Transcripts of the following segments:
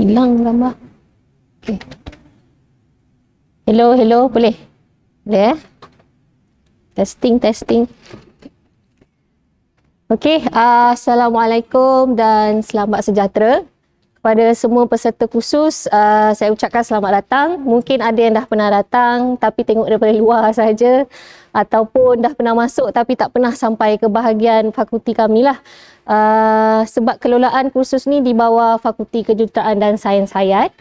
Hilang gambar. Okay. Hello, boleh? Boleh Testing. Okey, Assalamualaikum dan selamat sejahtera kepada semua peserta kursus. Saya ucapkan selamat datang. Mungkin ada yang dah pernah datang tapi tengok daripada luar saja, ataupun dah pernah masuk tapi tak pernah sampai ke bahagian fakulti kami lah. Sebab kelolaan kursus ni di bawah Fakulti Kejuruteraan dan Sains Hayat.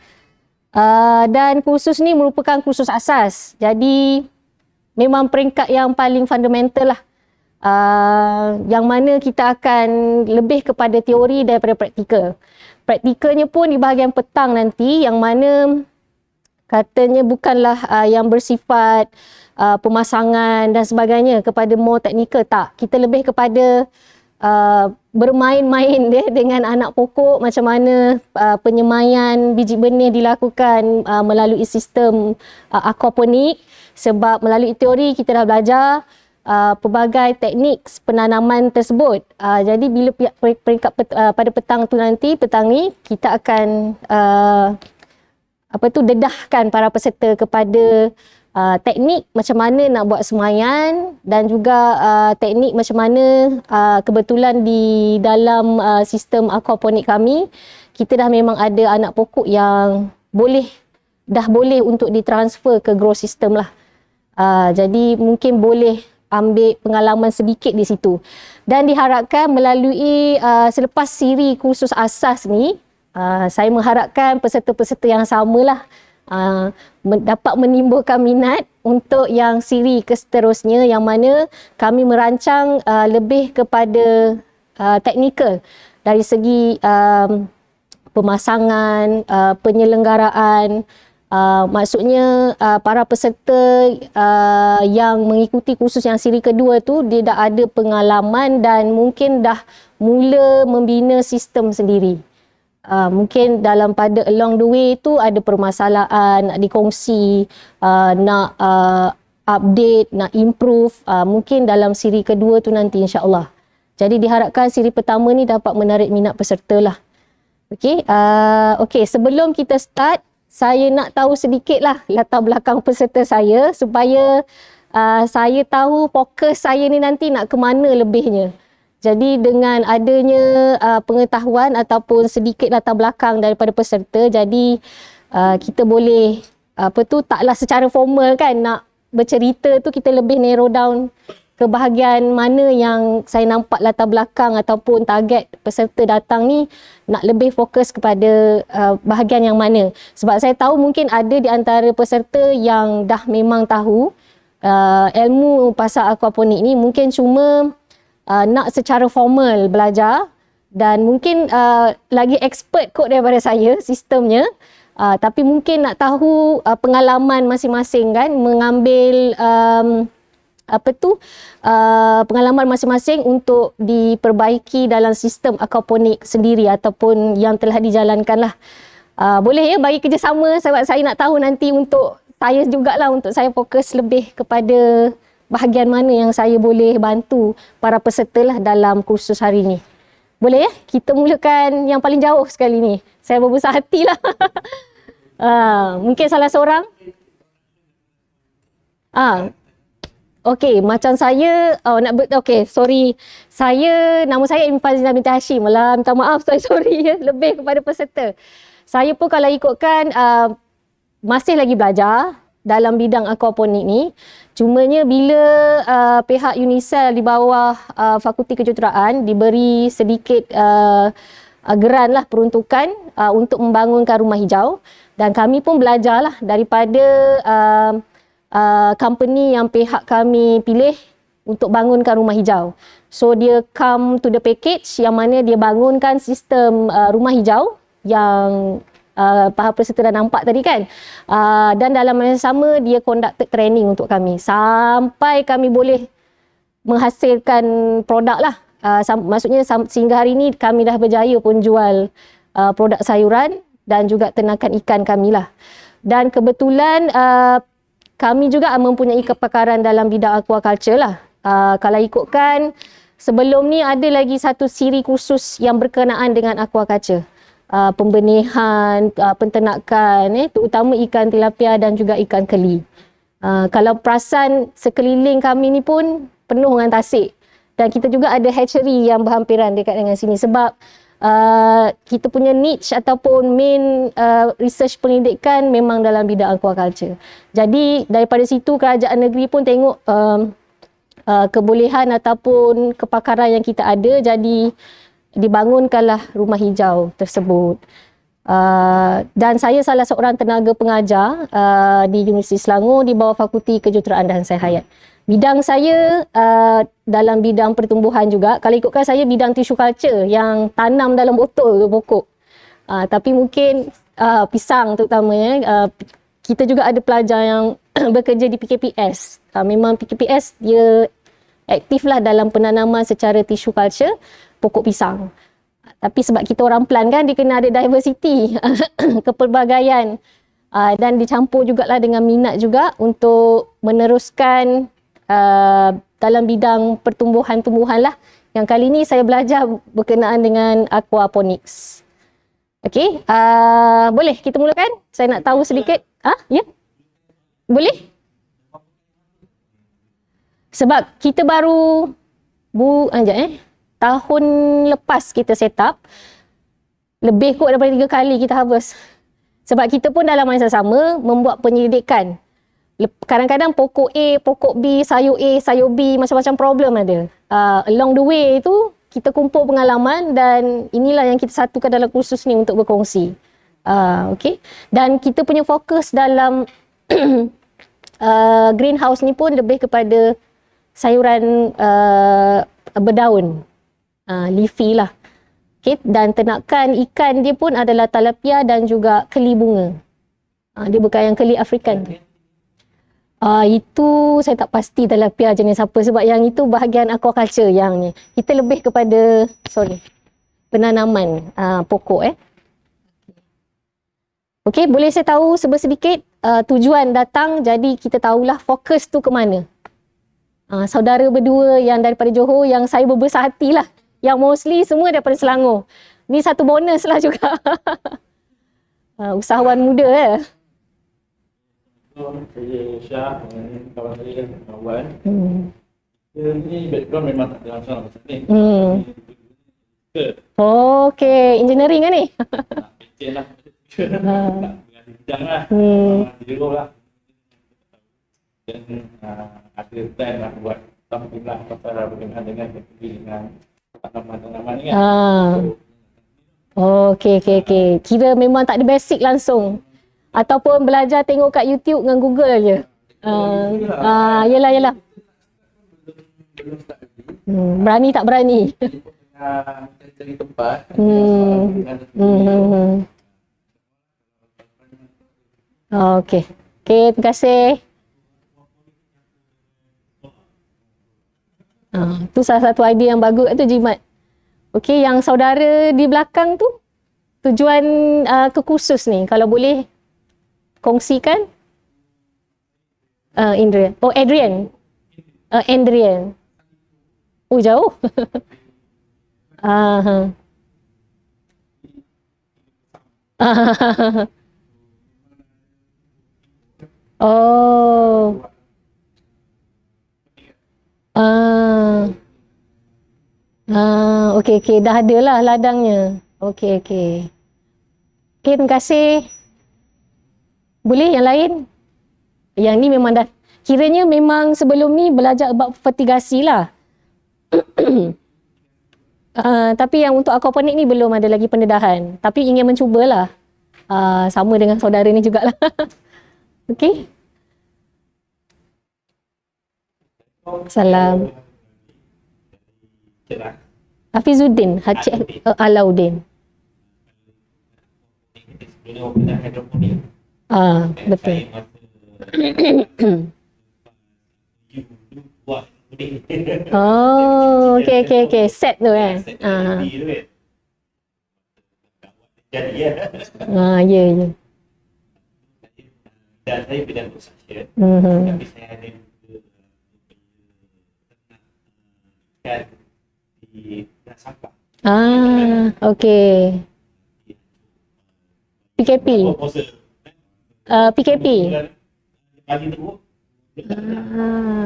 Dan kursus ni merupakan kursus asas. Jadi memang peringkat yang paling fundamental lah. Yang mana kita akan lebih kepada teori daripada praktikal. Praktikalnya pun di bahagian petang nanti, yang mana katanya bukanlah yang bersifat pemasangan dan sebagainya kepada more teknikal, tak. Kita lebih kepada bermain-main dengan anak pokok, macam mana penyemaian biji benih dilakukan melalui sistem aquaponik. Sebab melalui teori kita dah belajar pelbagai teknik penanaman tersebut. Jadi bila peringkat pada petang ni kita akan dedahkan para peserta kepada teknik macam mana nak buat semaian, dan juga teknik macam mana kebetulan di dalam sistem aquaponik kami kita dah memang ada anak pokok yang dah boleh untuk ditransfer ke grow system lah. Jadi mungkin boleh ambil pengalaman sedikit di situ. Dan diharapkan melalui selepas siri kursus asas ni, saya mengharapkan peserta-peserta yang samalah dapat menimbulkan minat untuk yang siri ke seterusnya, yang mana kami merancang lebih kepada teknikal dari segi pemasangan, penyelenggaraan. Maksudnya para peserta yang mengikuti kursus yang siri kedua tu, dia dah ada pengalaman dan mungkin dah mula membina sistem sendiri. Mungkin pada along the way tu ada permasalahan nak dikongsi, nak update, nak improve, mungkin dalam siri kedua tu nanti insya-Allah. Jadi diharapkan siri pertama ni dapat menarik minat peserta lah. Okey, sebelum kita start, saya nak tahu sedikit lah latar belakang peserta saya supaya saya tahu fokus saya ni nanti nak ke mana lebihnya. Jadi dengan adanya pengetahuan ataupun sedikit latar belakang daripada peserta, jadi kita boleh taklah secara formal kan nak bercerita tu, kita lebih narrow down ke bahagian mana yang saya nampak latar belakang ataupun target peserta datang ni nak lebih fokus kepada bahagian yang mana. Sebab saya tahu mungkin ada di antara peserta yang dah memang tahu ilmu pasal aquaponik ni, mungkin cuma nak secara formal belajar, dan mungkin lagi expert kot daripada saya sistemnya, tapi mungkin nak tahu pengalaman masing-masing kan, mengambil pengalaman masing-masing untuk diperbaiki dalam sistem aquaponik sendiri ataupun yang telah dijalankan lah. Boleh ya bagi kerjasama, sebab saya nak tahu nanti untuk saya jugalah, untuk saya fokus lebih kepada bahagian mana yang saya boleh bantu para peserta lah dalam kursus hari ni. Boleh ya? Kita mulakan yang paling jauh sekali ni. Saya berbesar hati lah. Mungkin salah seorang. Okey, macam saya, sorry. Nama saya Imi Fazlina binti Hashim lah. Minta maaf, sorry ya, lebih kepada peserta. Saya pun kalau ikutkan masih lagi belajar dalam bidang aquaponik ni. Cumanya bila pihak UNICEF di bawah Fakulti Kejuruteraan diberi sedikit geran lah, peruntukan untuk membangunkan rumah hijau, dan kami pun belajarlah daripada company yang pihak kami pilih untuk bangunkan rumah hijau. So dia come to the package yang mana dia bangunkan sistem rumah hijau yang para peserta dah nampak tadi kan. Dan dalam masa yang sama dia conducted training untuk kami sampai kami boleh menghasilkan produk lah. Maksudnya sehingga hari ini kami dah berjaya pun jual produk sayuran dan juga ternakan ikan kami lah. Dan kebetulan kami juga mempunyai kepakaran dalam bidang aquaculture lah. Kalau ikutkan sebelum ni ada lagi satu siri kursus yang berkenaan dengan aquaculture. pembenihan, penternakan, terutama ikan tilapia dan juga ikan keli. Kalau perasan sekeliling kami ni pun penuh dengan tasik. Dan kita juga ada hatchery yang berhampiran dekat dengan sini sebab kita punya niche ataupun main research pendidikan memang dalam bidang aquaculture. Jadi daripada situ kerajaan negeri pun tengok kebolehan ataupun kepakaran yang kita ada, jadi dibangunkanlah rumah hijau tersebut. Dan saya salah seorang tenaga pengajar di Universiti Selangor di bawah Fakulti Kejuruteraan dan Sains Hayat. Bidang saya dalam bidang pertumbuhan juga. Kalau ikutkan saya bidang tissue culture yang tanam dalam botol ke pokok. Tapi mungkin pisang terutamanya. Kita juga ada pelajar yang bekerja di PKPS. Memang PKPS dia aktiflah dalam penanaman secara tissue culture pokok pisang. Tapi sebab kita orang plant kan, dia kena ada diversity, kepelbagaian. Dan dicampur jugalah dengan minat juga untuk meneruskan dalam bidang pertumbuhan-tumbuhan lah. Yang kali ni saya belajar berkenaan dengan aquaponics. Okey, boleh kita mulakan? Saya nak tahu sedikit. Ya? Boleh? Sebab kita baru tahun lepas kita set up, lebih kot daripada 3 kali kita harvest. Sebab kita pun dalam masa sama membuat penyelidikan. Kadang-kadang pokok A, pokok B, sayur A, sayur B, macam-macam problem ada. Along the way tu, kita kumpul pengalaman dan inilah yang kita satukan dalam kursus ni untuk berkongsi. Okay. Dan kita punya fokus dalam greenhouse ni pun lebih kepada sayuran berdaun. Leafy lah. Okay. Dan ternakan ikan dia pun adalah tilapia dan juga keli bunga. Dia bukan yang keli African. Itu saya tak pasti tilapia jenis apa sebab yang itu bahagian aquaculture yang ni. Kita lebih kepada penanaman pokok. Okey, boleh saya tahu sedikit tujuan datang, jadi kita tahulah fokus tu ke mana. Saudara berdua yang daripada Johor yang saya berbesar hati lah. Yang mostly semua daripada Selangor. Ni satu bonus lah juga. Usahawan muda Saya Syah dengan kawan saya kawan. Dia ni background memang tak ada langsung macam ni. Okay, engineering kan ni? Pencen lah. Nak mengajar bidang lah. Zero lah. Dan ada plan lah buat something lah pasal berkenaan dengan tanaman-tanaman ni kan. Okay. Kira memang tak ada basic langsung. Ataupun belajar tengok kat YouTube dengan Google je. Yelah. Berani tak berani? Cari tempat. Okay, terima kasih. Tu salah satu idea yang bagus tu Jimat. Okay, yang saudara di belakang tu, tujuan ke kursus ni, kalau boleh kongsikan. Adrian. Adrian. Jauh. Okay. Dah ada lah ladangnya. Okay. Okay, terima kasih. Boleh yang lain? Yang ni memang dah, kiranya memang sebelum ni belajar bab fertigasi lah. Tapi yang untuk aquaponik ni belum ada lagi pendedahan. Tapi ingin mencubalah. Sama dengan saudara ni jugalah. Okay. Salam. Hafizuddin, Alauddin. Betul. Okay. Set tu kan. Ya. Dan saya bidang construction. Tapi saya ada di sampah. Okay. PKP. Proposal. PKP. Kali tu,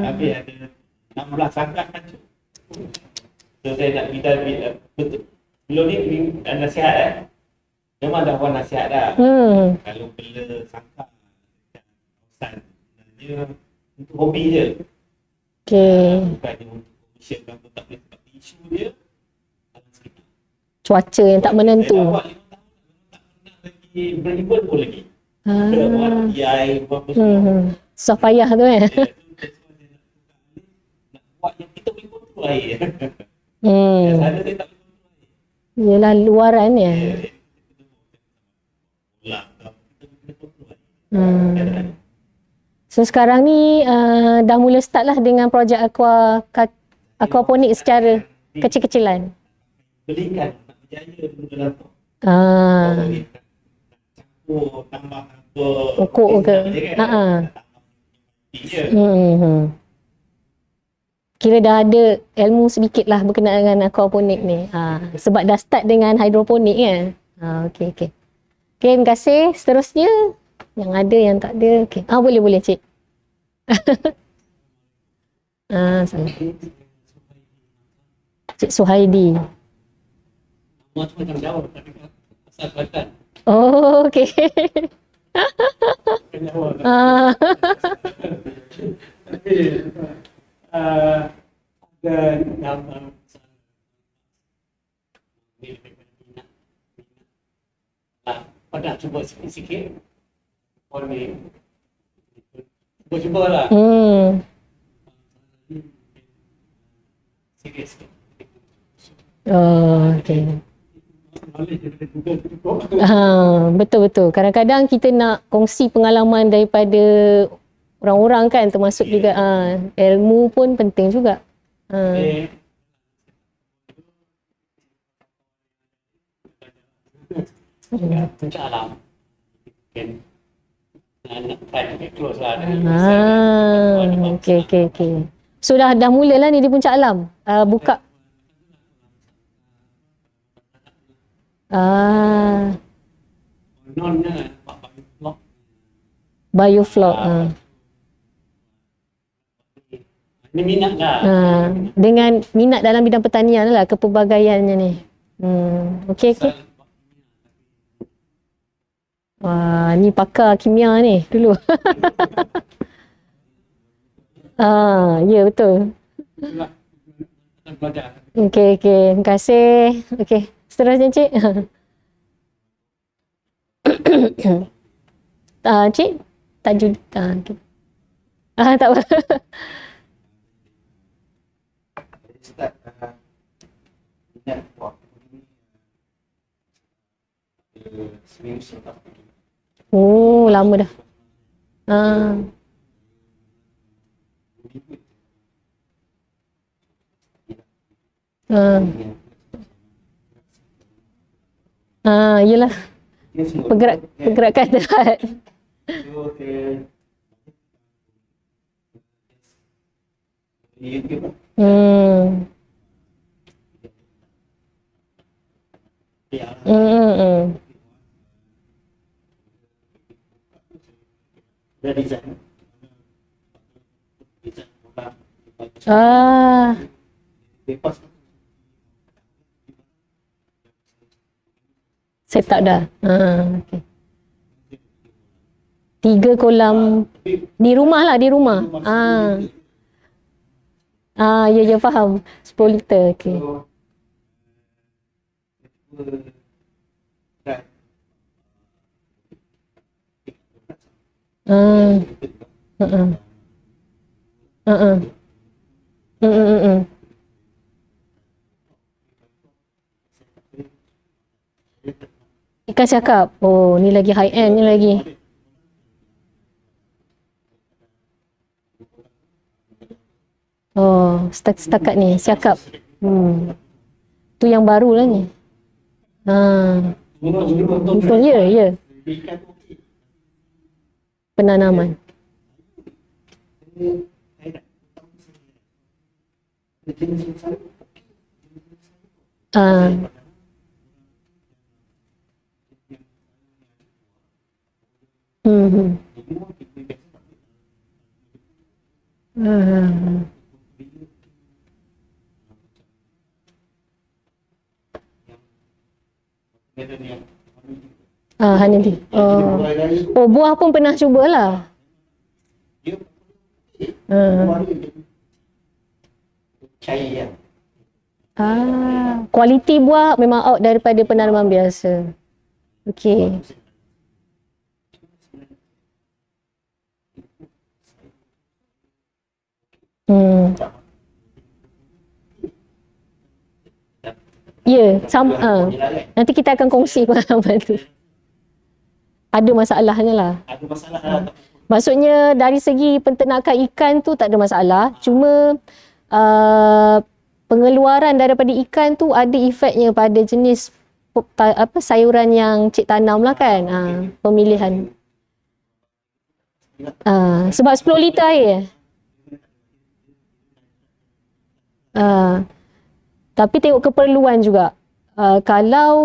habis ada 16 sangat kan. So saya nak kita betul. Belum ni nasihat memang dah buat nasihat dah. Kalau bela sangka Ustaz, dia untuk hobi je. Bukannya untuk komersial kan, tak boleh sebab isu dia dalam sekitar. Cuaca yang tak menentu. Saya dah buat 5 tahun, tak pernah lagi beribun pun lagi. Kita buat TI, apa semua. Susah payah tu Nak buat yang kita beribun tu air. Sana saya tak beribun tu air. Yelah luaran ya. So sekarang ni dah mula start lah dengan projek aquaponik secara kecil-kecilan. Belikan nak berjaya dulu dalam tu. Campur tambah apa Pokok ke? Kira dah ada ilmu sedikit lah berkenaan dengan aquaponik ni. Sebab dah start dengan hidroponik kan. Okey. Okay, terima kasih. Seterusnya yang ada yang tak ada. Okay. Boleh cik. Salah. Cik Suhaidi. Macam jauh tapi asal Kelantan. Oh, okey. Tapi ada nama pada cuba sikit-sikit boleh cuba lah sikit-sikit. Okey. Betul. Kadang-kadang kita nak kongsi pengalaman daripada orang-orang kan, termasuk juga ilmu pun penting juga. Puncak alam. Nak try close lah. Okey. So dah mulalah ni di Puncak Alam. Buka. Nonnya Bioflok. Ini minat dah. Dengan minat dalam bidang pertanian lah kepelbagaiannya ni. Okey. Wah, ni pakar kimia ni dulu. Ya betul. Okey. Terima kasih. Okey, seterusnya cik. Cik, tajuk. Okay. Tak apa. Start minat waktu ni seminggu selepas. Oh, lama dah. Yelah. Pergerakan terat. Set up dah. Okay. 3 kolam di rumah lah, di rumah. Ya faham. 10 liter. Okey. Ikan cakap. Oh, ni lagi high end ni lagi. Oh, setakat ni cakap. Tu yang baru lah ni. Betul, ya. Penanaman. Hmm. Semua kita biasa tak boleh. Hmm. Yang yang Honey. Oh, buah pun pernah cubalah. dia Hmm. cair yang Kualiti buah memang out daripada penanaman biasa. Okey. Hmm. Ya, nanti kita akan kongsi pengalaman tu. Ada masalahnya lah. ada masalah lah. Maksudnya dari segi penternakan ikan tu tak ada masalah. Cuma pengeluaran daripada ikan tu ada efeknya pada jenis sayuran yang cik tanam lah kan. Pemilihan. Sebab 10 liter air. Tapi tengok keperluan juga. Kalau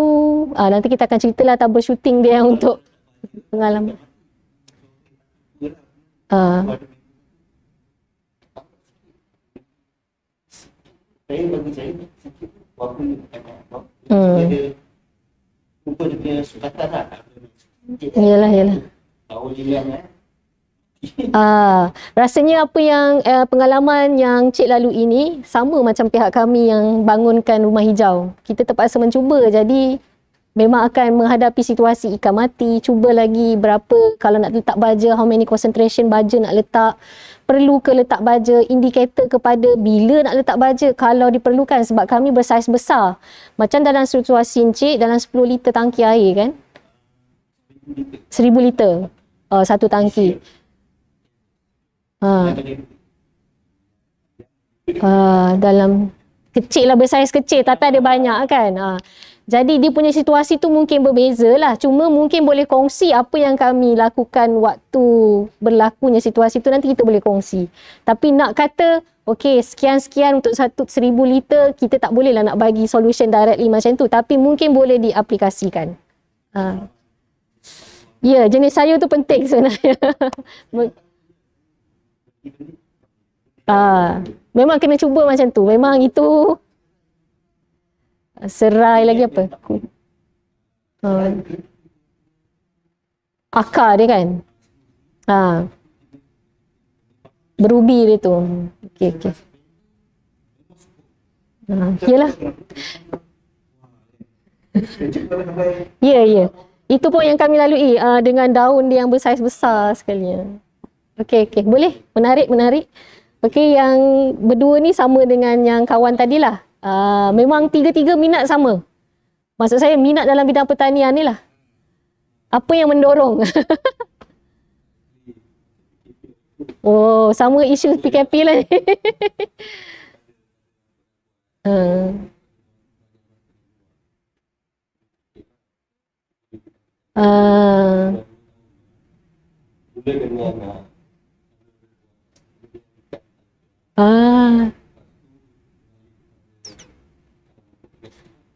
nanti kita akan ceritalah troubleshooting dia untuk pengalaman. Saya bagi saya waktu dia rupa dia punya sukatan lah. Yalah. Tahu dia Rasanya apa yang pengalaman yang cik lalu ini sama macam pihak kami yang bangunkan rumah hijau. Kita terpaksa mencuba, jadi memang akan menghadapi situasi ikan mati, cuba lagi berapa, kalau nak letak baja, how many concentration baja nak letak, perlu ke letak baja, indikator kepada bila nak letak baja kalau diperlukan, sebab kami bersaiz besar. Macam dalam situasi encik, dalam 10 liter tangki air kan, 1000 liter satu tangki. Dalam kecil lah, bersaiz kecil tapi ada banyak kan. Jadi dia punya situasi tu mungkin berbeza lah. Cuma mungkin boleh kongsi apa yang kami lakukan waktu berlakunya situasi tu, nanti kita boleh kongsi. Tapi nak kata okey sekian-sekian untuk 1000 liter, kita tak boleh lah nak bagi solution directly macam tu. Tapi mungkin boleh diaplikasikan. Ya, jenis sayur tu penting sebenarnya. Memang kena cuba macam tu. Memang itu serai lagi apa? Akar dia kan? Berubi dia tu. Okey. Yalah. Ya. Itu pun yang kami lalui dengan daun dia yang bersaiz besar sekali. Okey. Boleh? Menarik. Okey, yang berdua ni sama dengan yang kawan tadilah. Memang tiga-tiga minat sama. Maksud saya minat dalam bidang pertanian ni lah. Apa yang mendorong? Oh, sama isu PKP lah ni.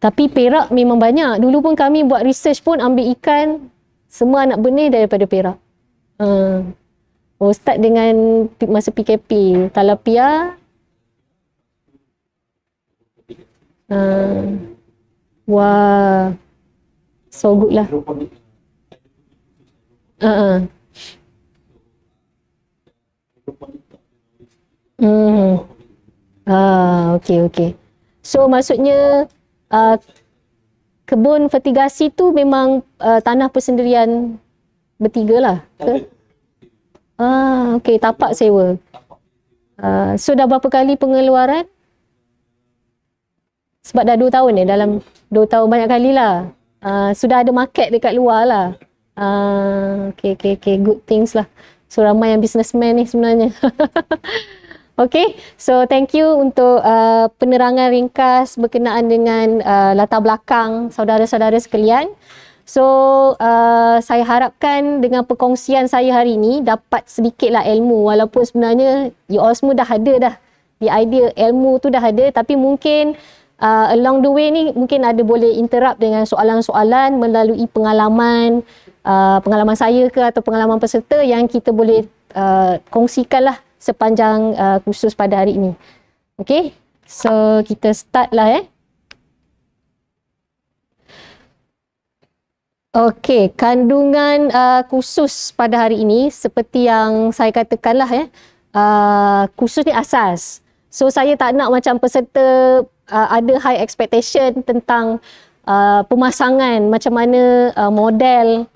Tapi Perak memang banyak. Dulu pun kami buat research pun ambil ikan semua anak benih daripada Perak. Start dengan masa PKP. Tilapia. Wah. So good lah. Okey. So maksudnya kebun fertigasi tu memang tanah persendirian bertiga lah ke? Okey, tapak sewa. So dah berapa kali pengeluaran? Sebab dah 2 tahun dalam 2 tahun banyak kali lah. Sudah ada market dekat luar lah. Okay, good things lah. So ramai yang businessman ni sebenarnya. Okay, so thank you untuk penerangan ringkas berkenaan dengan latar belakang saudara-saudara sekalian. So saya harapkan dengan perkongsian saya hari ini dapat sedikitlah ilmu, walaupun sebenarnya you all semua dah ada dah. The idea ilmu tu dah ada, tapi mungkin along the way ni mungkin ada boleh interrupt dengan soalan-soalan melalui pengalaman saya ke atau pengalaman peserta yang kita boleh kongsikan lah sepanjang kursus pada hari ini. Okay, so kita start lah Okey, kandungan kursus pada hari ini seperti yang saya katakan lah kursus ni asas. So saya tak nak macam peserta ada high expectation tentang pemasangan macam mana model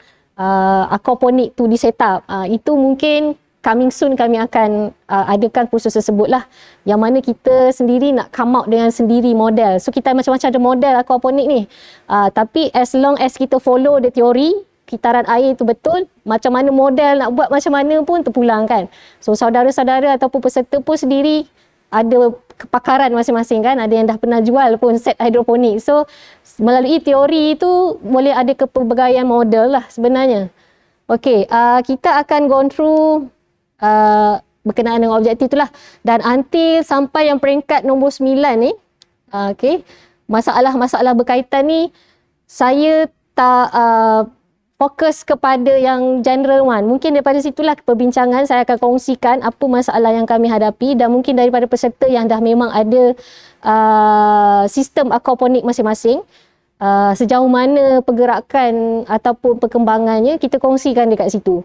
aquaponik tu di set up. Itu mungkin coming soon kami akan adakan kursus tersebut lah, yang mana kita sendiri nak come out dengan sendiri model. So kita macam-macam ada model aquaponik ni, tapi as long as kita follow the teori kitaran air tu betul, macam mana model nak buat macam mana pun terpulang kan. So saudara-saudara ataupun peserta pun sendiri ada kepakaran masing-masing kan, ada yang dah pernah jual pun set hidroponik. So melalui teori tu boleh ada kepelbagaian model lah sebenarnya. Okey, kita akan go through berkenaan dengan objektif itulah, dan until sampai yang peringkat nombor 9 ni, okey, masalah-masalah berkaitan ni saya tak fokus kepada yang general one. Mungkin daripada situlah perbincangan saya akan kongsikan apa masalah yang kami hadapi, dan mungkin daripada peserta yang dah memang ada sistem aquaponik masing-masing, sejauh mana pergerakan ataupun perkembangannya kita kongsikan dekat situ.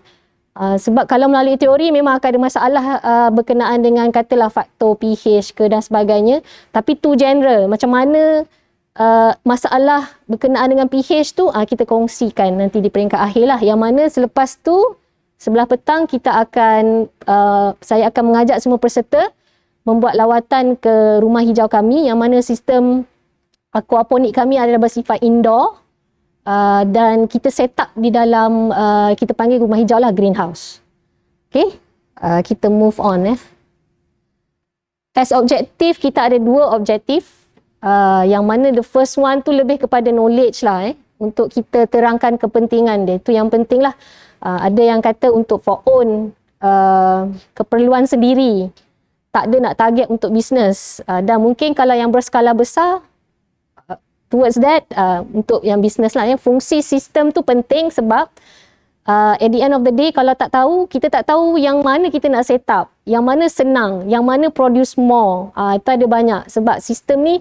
Sebab kalau melalui teori memang akan ada masalah berkenaan dengan katalah faktor pH ke dan sebagainya, tapi tu general. Macam mana masalah berkenaan dengan pH tu kita kongsikan nanti di peringkat akhir lah, yang mana selepas tu sebelah petang kita akan saya akan mengajak semua peserta membuat lawatan ke rumah hijau kami, yang mana sistem aquaponik kami adalah bersifat indoor. Dan kita set up di dalam kita panggil rumah hijau lah, greenhouse. Okay, kita move on As objektif, kita ada 2 objektif, yang mana the first one tu lebih kepada knowledge lah untuk kita terangkan kepentingan dia. Itu yang penting lah. Ada yang kata untuk for own keperluan sendiri, tak ada nak target untuk bisnes, dan mungkin kalau yang berskala besar towards that, untuk yang business lah fungsi sistem tu penting sebab at the end of the day kalau tak tahu, kita tak tahu yang mana kita nak set up, yang mana senang, yang mana produce more. Itu ada banyak sebab sistem ni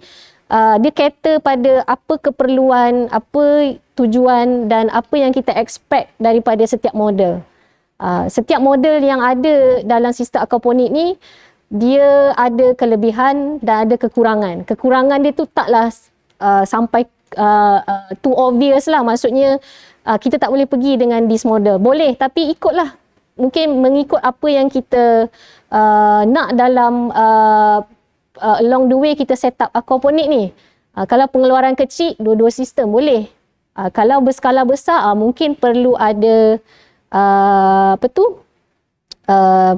dia cater pada apa keperluan, apa tujuan dan apa yang kita expect daripada setiap model. Setiap model yang ada dalam sistem aquaponik ni dia ada kelebihan dan ada kekurangan. Kekurangan dia tu taklah sampai too obvious lah, maksudnya kita tak boleh pergi dengan this model. Boleh, tapi ikutlah, mungkin mengikut apa yang kita nak dalam along the way kita set up aquaponik ni. Kalau pengeluaran kecil, dua-dua sistem boleh. Kalau berskala besar, mungkin perlu ada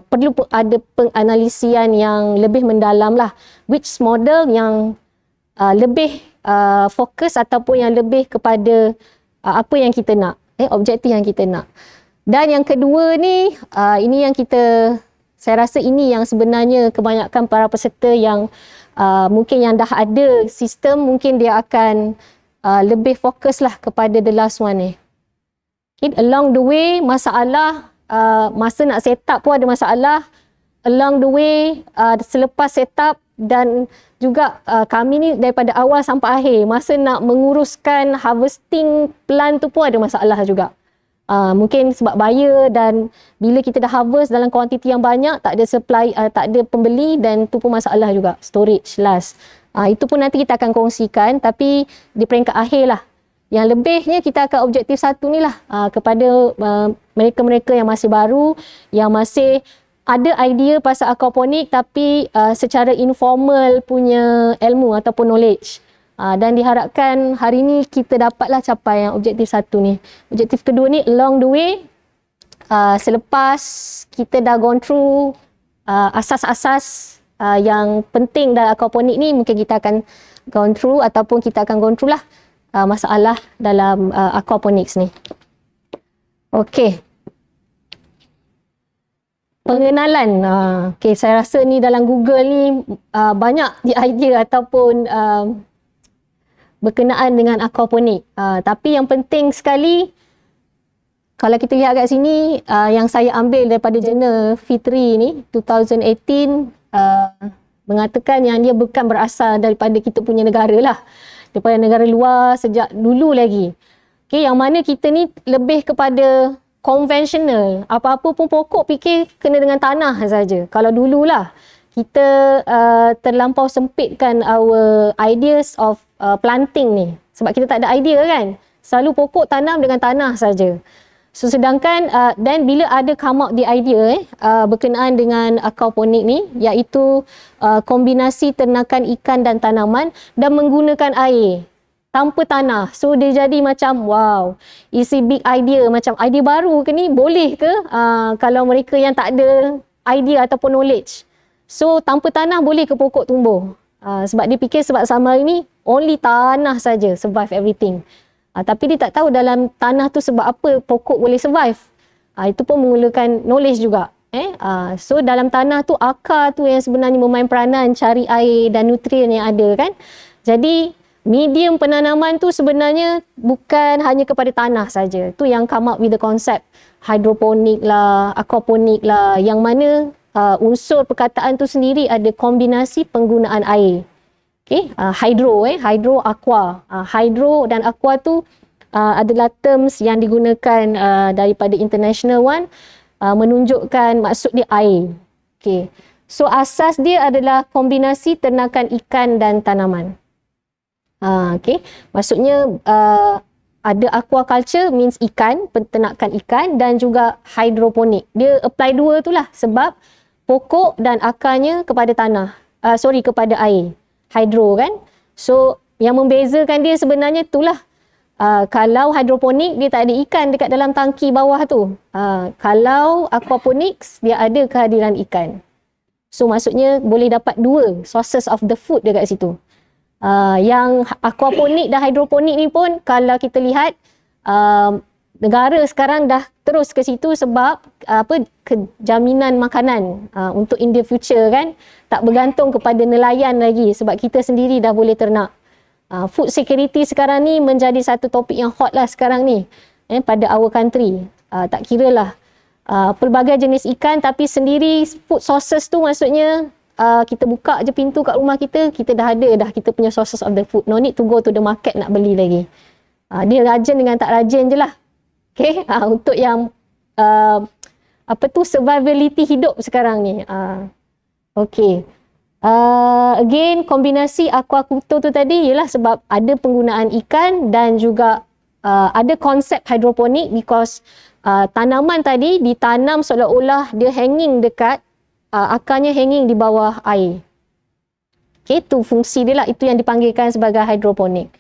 perlu ada penganalisian yang lebih mendalam lah, which model yang lebih fokus ataupun yang lebih kepada apa yang kita nak, objektif yang kita nak. Dan yang kedua ni, ini yang saya rasa ini yang sebenarnya kebanyakan para peserta yang mungkin yang dah ada sistem, mungkin dia akan lebih fokus lah kepada the last one ni. Okay, along the way masalah, masa nak set up pun ada masalah. Along the way, selepas set up dan juga kami ni daripada awal sampai akhir, masa nak menguruskan harvesting plant tu pun ada masalah juga. Mungkin sebab buyer, dan bila kita dah harvest dalam kuantiti yang banyak, tak ada supply, tak ada pembeli, dan tu pun masalah juga, storage last. Itu pun nanti kita akan kongsikan, tapi di peringkat akhir lah. Yang lebihnya kita akan objektif satu ni lah, kepada mereka-mereka yang masih baru, yang masih ada idea pasal aquaponik tapi secara informal punya ilmu ataupun knowledge. Dan diharapkan hari ni kita dapatlah capai yang objektif satu ni. Objektif kedua ni along the way, selepas kita dah gone through asas-asas yang penting dalam aquaponik ni, mungkin kita akan gone through ataupun kita akan gone through lah masalah dalam aquaponics ni. Okey. Pengenalan. Okay, saya rasa ni dalam Google ni banyak idea ataupun berkenaan dengan aquaponik. Tapi yang penting sekali, kalau kita lihat kat sini, yang saya ambil daripada jurnal Fitri ni 2018, mengatakan yang dia bukan berasal daripada kita punya negara lah, daripada negara luar sejak dulu lagi. Okay, yang mana kita ni lebih kepada konvensional. Apa-apa pun pokok fikir kena dengan tanah saja. Kalau dululah kita terlampau sempitkan our ideas of planting ni. Sebab kita tak ada idea kan. Selalu pokok tanam dengan tanah saja. So sedangkan dan bila ada come up the idea berkenaan dengan aquaponik ni, iaitu kombinasi ternakan ikan dan tanaman dan menggunakan air tanpa tanah. So dia jadi macam wow, it's a big idea, macam idea baru ke ni, boleh ke kalau mereka yang tak ada idea ataupun knowledge. So tanpa tanah boleh ke pokok tumbuh? Sebab dia fikir sebab sama hari ni only tanah saja survive everything. Tapi dia tak tahu dalam tanah tu sebab apa pokok boleh survive. Itu pun memerlukan knowledge juga. So dalam tanah tu akar tu yang sebenarnya memain peranan cari air dan nutrien yang ada kan. Jadi medium penanaman tu sebenarnya bukan hanya kepada tanah saja. Tu yang come up with the concept hidroponik lah, aquaponik lah, yang mana unsur perkataan tu sendiri ada kombinasi penggunaan air. Okay, hydro, aqua. Hydro dan aqua tu adalah terms yang digunakan daripada international one, menunjukkan maksud dia air. Okay. So asas dia adalah kombinasi ternakan ikan dan tanaman. Okay. Maksudnya ada aquaculture means ikan, peternakan ikan, dan juga hydroponik. Dia apply dua tu lah sebab pokok dan akarnya kepada tanah. Kepada air. Hydro kan. So yang membezakan dia sebenarnya itulah. Kalau hidroponik dia tak ada ikan dekat dalam tangki bawah tu. Kalau aquaponics dia ada kehadiran ikan. So maksudnya boleh dapat dua sources of the food dekat situ. Yang aquaponik dan hidroponik ni pun kalau kita lihat negara sekarang dah terus ke situ sebab jaminan makanan untuk in the future kan, tak bergantung kepada nelayan lagi sebab kita sendiri dah boleh ternak. Food security sekarang ni menjadi satu topik yang hot lah sekarang ni pada our country. Tak kira lah pelbagai jenis ikan, tapi sendiri food sources tu maksudnya kita buka je pintu kat rumah kita dah ada dah kita punya sources of the food. No need to go to the market nak beli lagi. Dia rajin dengan tak rajin je lah. Okay, untuk yang survivability hidup sekarang ni. Okay. Again, kombinasi aquaculture tu tadi ialah sebab ada penggunaan ikan dan juga ada konsep hidroponik because tanaman tadi ditanam seolah-olah dia hanging dekat akarnya hanging di bawah air. Okay, tu fungsi dia lah, itu yang dipanggilkan sebagai hidroponik.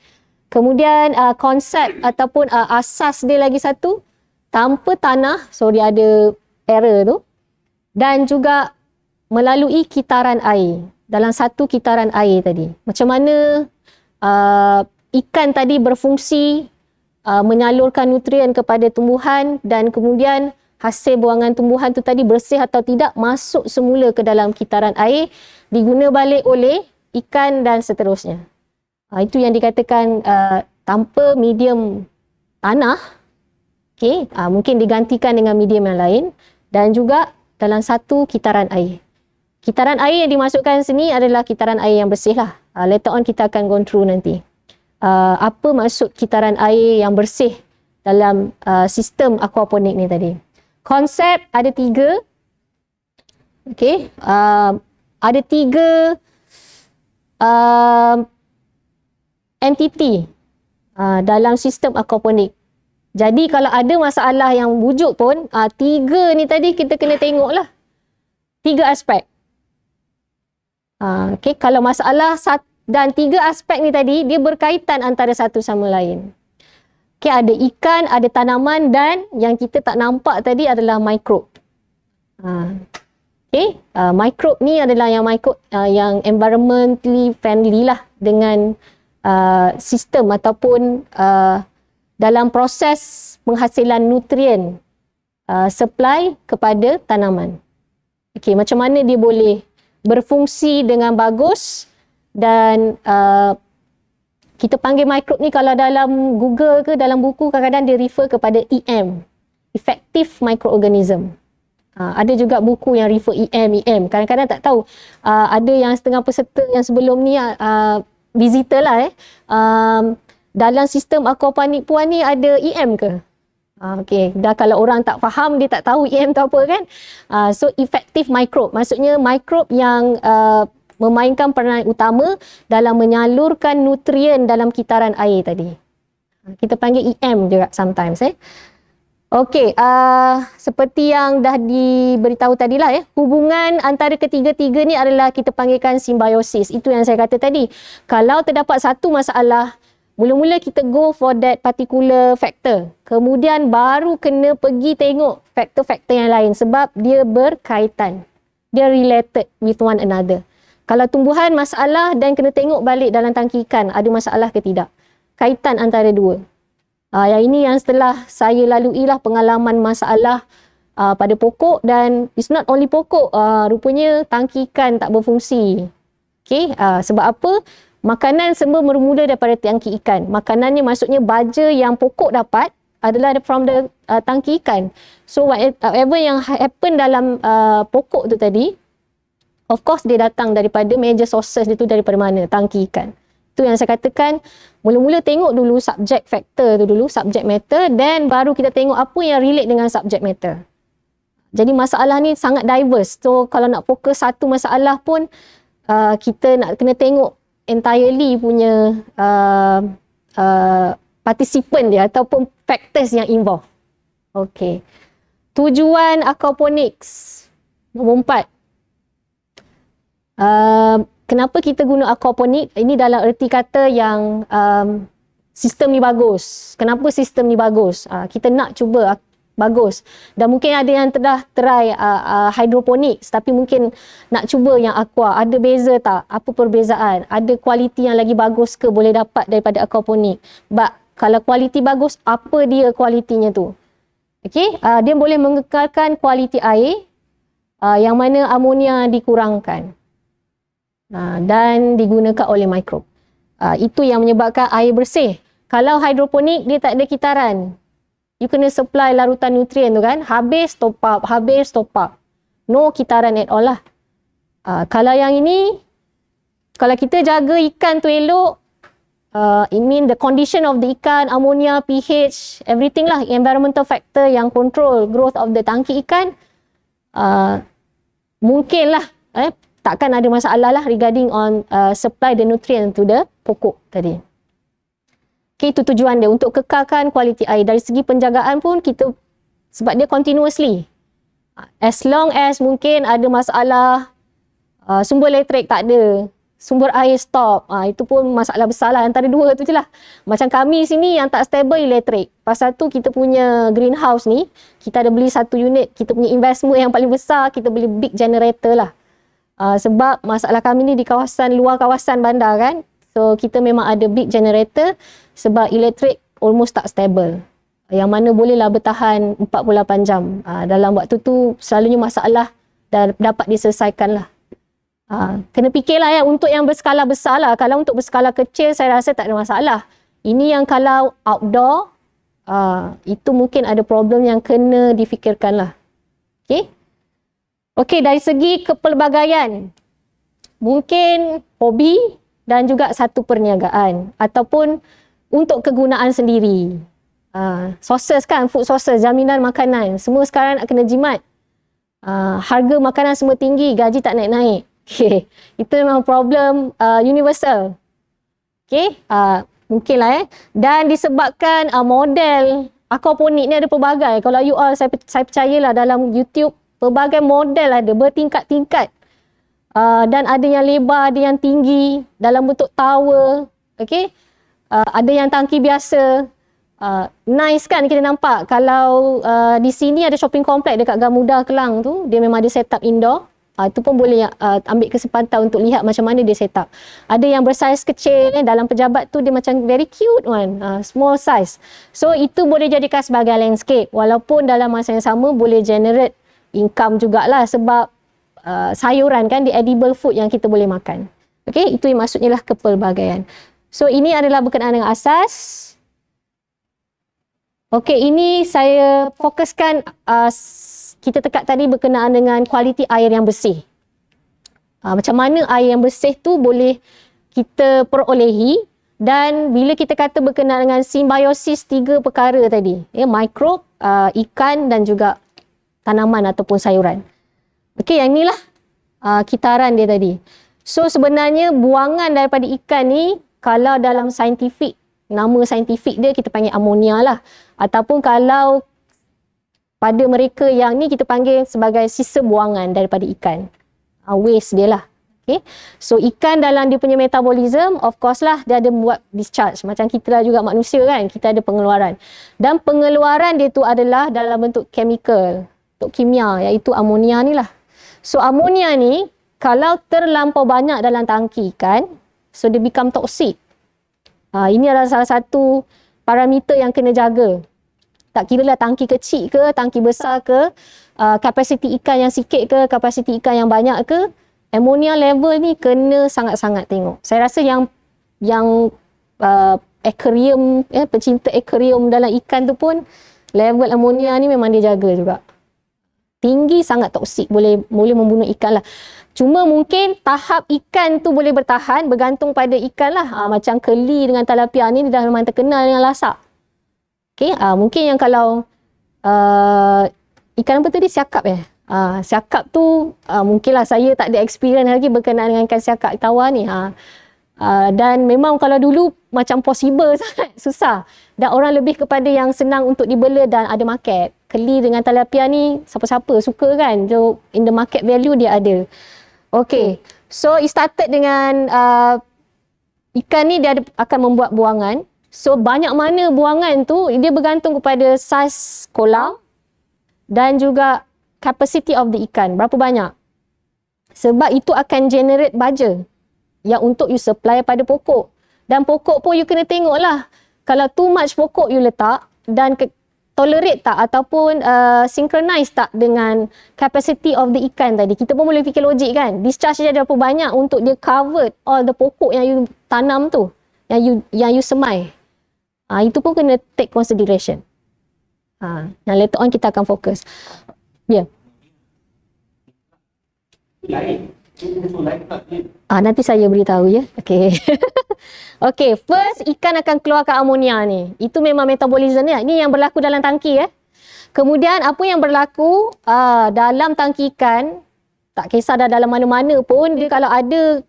Kemudian konsep ataupun asas dia lagi satu, tanpa tanah, so dia ada error tu, dan juga melalui kitaran air. Dalam satu kitaran air tadi. Macam mana ikan tadi berfungsi menyalurkan nutrien kepada tumbuhan dan kemudian hasil buangan tumbuhan tu tadi bersih atau tidak masuk semula ke dalam kitaran air, diguna balik oleh ikan dan seterusnya. Itu yang dikatakan tanpa medium tanah, okay, mungkin digantikan dengan medium yang lain dan juga dalam satu kitaran air. Kitaran air yang dimasukkan sini adalah kitaran air yang bersih lah. Later on kita akan go through nanti. Apa maksud kitaran air yang bersih dalam sistem aquaponik ni tadi. Konsep ada 3. Okay. Ada 3 entity dalam sistem aquaponik. Jadi kalau ada masalah yang wujud pun, 3 ni tadi kita kena tengok lah. 3 aspek. Okay, kalau masalah dan 3 aspek ni tadi, dia berkaitan antara satu sama lain. Okay, ada ikan, ada tanaman dan yang kita tak nampak tadi adalah mikrob. Okay, mikrob ni adalah yang yang environmentally friendly lah dengan sistem ataupun dalam proses penghasilan nutrien supply kepada tanaman. Okay, macam mana dia boleh berfungsi dengan bagus dan Kita panggil microbe ni kalau dalam Google ke dalam buku kadang-kadang dia refer kepada EM, effective microorganism. Ada juga buku yang refer EM. Kadang-kadang tak tahu. Ada yang setengah peserta yang sebelum ni visitor lah dalam sistem aquaponik puan ni ada EM ke? Okey, dah kalau orang tak faham, dia tak tahu EM tu apa kan? So effective microbe, maksudnya microbe yang memainkan peranan utama dalam menyalurkan nutrien dalam kitaran air tadi. Kita panggil EM juga sometimes. Okey, seperti yang dah diberitahu tadilah hubungan antara ketiga-tiga ni adalah kita panggilkan simbiosis. Itu yang saya kata tadi. Kalau terdapat satu masalah, mula-mula kita go for that particular factor. Kemudian baru kena pergi tengok faktor-faktor yang lain sebab dia berkaitan. Dia related with one another. Kalau tumbuhan masalah dan kena tengok balik dalam tangki ikan, ada masalah ke tidak. Kaitan antara dua. Yang ini yang setelah saya lalui lah pengalaman masalah pada pokok, dan it's not only pokok, rupanya tangki ikan tak berfungsi. Okay, sebab apa? Makanan semua bermula daripada tangki ikan. Makanannya maksudnya baja yang pokok dapat adalah from the tangki ikan. So whatever yang happen dalam pokok tu tadi, of course dia datang daripada major sources dia tu daripada mana? Tangki ikan. Itu yang saya katakan, mula-mula tengok dulu subject factor tu dulu, subject matter, dan baru kita tengok apa yang relate dengan subject matter. Jadi masalah ni sangat diverse. So kalau nak fokus satu masalah pun, kita nak kena tengok entirely punya participant dia ataupun factors yang involved. Okey. Tujuan aquaponics. Nombor 4. Kenapa kita guna aquaponik? Ini dalam erti kata yang sistem ni bagus. Kenapa sistem ni bagus? Kita nak cuba bagus. Dan mungkin ada yang dah try hydroponics tapi mungkin nak cuba yang aqua. Ada beza tak? Apa perbezaan? Ada kualiti yang lagi bagus ke boleh dapat daripada aquaponik? Kalau kualiti bagus, apa dia kualitinya tu? Okey, dia boleh mengekalkan kualiti air yang mana amonia dikurangkan. Dan digunakan oleh mikrob. Itu yang menyebabkan air bersih. Kalau hidroponik, dia tak ada kitaran. You kena supply larutan nutrien tu kan. Habis top up. No kitaran at all lah. Kalau yang ini, kalau kita jaga ikan tu elok, it mean the condition of the ikan, ammonia, pH, everything lah, environmental factor yang control growth of the tangki ikan, mungkin lah takkan ada masalah lah regarding on supply the nutrient to the pokok tadi. Okay, itu tujuan dia untuk kekalkan kualiti air. Dari segi penjagaan pun kita, sebab dia continuously. As long as mungkin ada masalah sumber elektrik tak ada, sumber air stop, itu pun masalah besar lah. Antara dua tu je lah. Macam kami sini yang tak stable elektrik. Pasal tu kita punya greenhouse ni, kita ada beli satu unit, kita punya investment yang paling besar, kita beli big generator lah. Sebab masalah kami ni di kawasan, luar kawasan bandar kan. So kita memang ada big generator sebab elektrik almost tak stable. Yang mana bolehlah bertahan 48 jam. Dalam waktu tu selalunya masalah dan dapat diselesaikan lah. Kena fikirlah untuk yang berskala besar lah. Kalau untuk berskala kecil saya rasa tak ada masalah. Ini yang kalau outdoor, itu mungkin ada problem yang kena difikirkan lah. Okay? Okey, dari segi kepelbagaian, mungkin hobi dan juga satu perniagaan ataupun untuk kegunaan sendiri. Sources kan, food sources, jaminan makanan, semua sekarang nak kena jimat. Harga makanan semua tinggi, gaji tak naik-naik. Okay. Itu memang problem universal. Okay. Mungkinlah Dan disebabkan model aquaponik ni ada pelbagai. Kalau you all, saya percayalah dalam YouTube, pelbagai model ada, bertingkat-tingkat. Dan ada yang lebar, ada yang tinggi, dalam bentuk tower. Okay? Ada yang tangki biasa. Nice kan kita nampak. Kalau di sini ada shopping complex dekat Gamuda Kelang tu, dia memang ada set up indoor. Itu pun boleh ambil kesempatan untuk lihat macam mana dia set up. Ada yang bersaiz kecil, dalam pejabat tu dia macam very cute one, small size. So itu boleh jadikan sebagai landscape. Walaupun dalam masa yang sama boleh generate income jugalah sebab sayuran kan, the edible food yang kita boleh makan. Okay, itu yang maksudnya lah kepelbagaian. So ini adalah berkenaan dengan asas. Okey, ini saya fokuskan kita tekak tadi berkenaan dengan kualiti air yang bersih. Macam mana air yang bersih tu boleh kita perolehi, dan bila kita kata berkenaan dengan simbiosis 3 perkara tadi, mikrob, ikan dan juga tanaman ataupun sayuran. Okey, yang inilah kitaran dia tadi. So sebenarnya buangan daripada ikan ni, kalau dalam saintifik, nama saintifik dia kita panggil amonia lah. Ataupun kalau pada mereka yang ni kita panggil sebagai sisa buangan daripada ikan. Waste dia lah. Okay. So ikan dalam dia punya metabolism, of course lah dia ada buat discharge. Macam kita lah juga manusia kan, kita ada pengeluaran. Dan pengeluaran dia tu adalah dalam bentuk chemical, bentuk kimia, iaitu amonia ni lah. So amonia ni kalau terlampau banyak dalam tangki ikan, so dia become toxic. Ini adalah salah satu parameter yang kena jaga. Tak kira lah tangki kecil ke, tangki besar ke, kapasiti ikan yang sikit ke, kapasiti ikan yang banyak ke, ammonia level ni kena sangat-sangat tengok. Saya rasa yang aquarium, pecinta aquarium dalam ikan tu pun, level ammonia ni memang dia jaga juga. Tinggi, sangat toksik, boleh membunuh ikan lah. Cuma mungkin tahap ikan tu boleh bertahan bergantung pada ikan lah. Macam keli dengan tilapia ni dia dah memang terkenal dengan lasak. Okay, mungkin yang kalau ikan apa tadi? Siakap siakap tu mungkinlah saya tak ada experience lagi berkenaan dengan ikan siakap tawar ni. Dan memang kalau dulu macam possible sangat, susah. Dan orang lebih kepada yang senang untuk dibela dan ada market. Keli dengan tilapia ni siapa-siapa suka kan. So in the market value dia ada. Okay, so it started dengan ikan ni dia akan membuat buangan. So banyak mana buangan tu dia bergantung kepada saiz kolam dan juga capacity of the ikan, berapa banyak. Sebab itu akan generate baja yang untuk you supply pada pokok. Dan pokok pun you kena tengok lah. Kalau too much pokok you letak dan tolerate tak ataupun synchronize tak dengan capacity of the ikan tadi. Kita pun boleh fikir logik kan. Discharge dia ada berapa banyak untuk dia cover all the pokok yang you tanam tu. Yang you semai. Itu pun kena take consideration. Yang later on kita akan fokus. Ya. Lain. Nanti saya beritahu ya. Okey. Okey, first ikan akan keluarkan amonia ni. Itu memang metabolism dia. Ini yang berlaku dalam tangki Kemudian apa yang berlaku dalam tangki ikan, tak kisah dah dalam mana-mana pun, dia kalau ada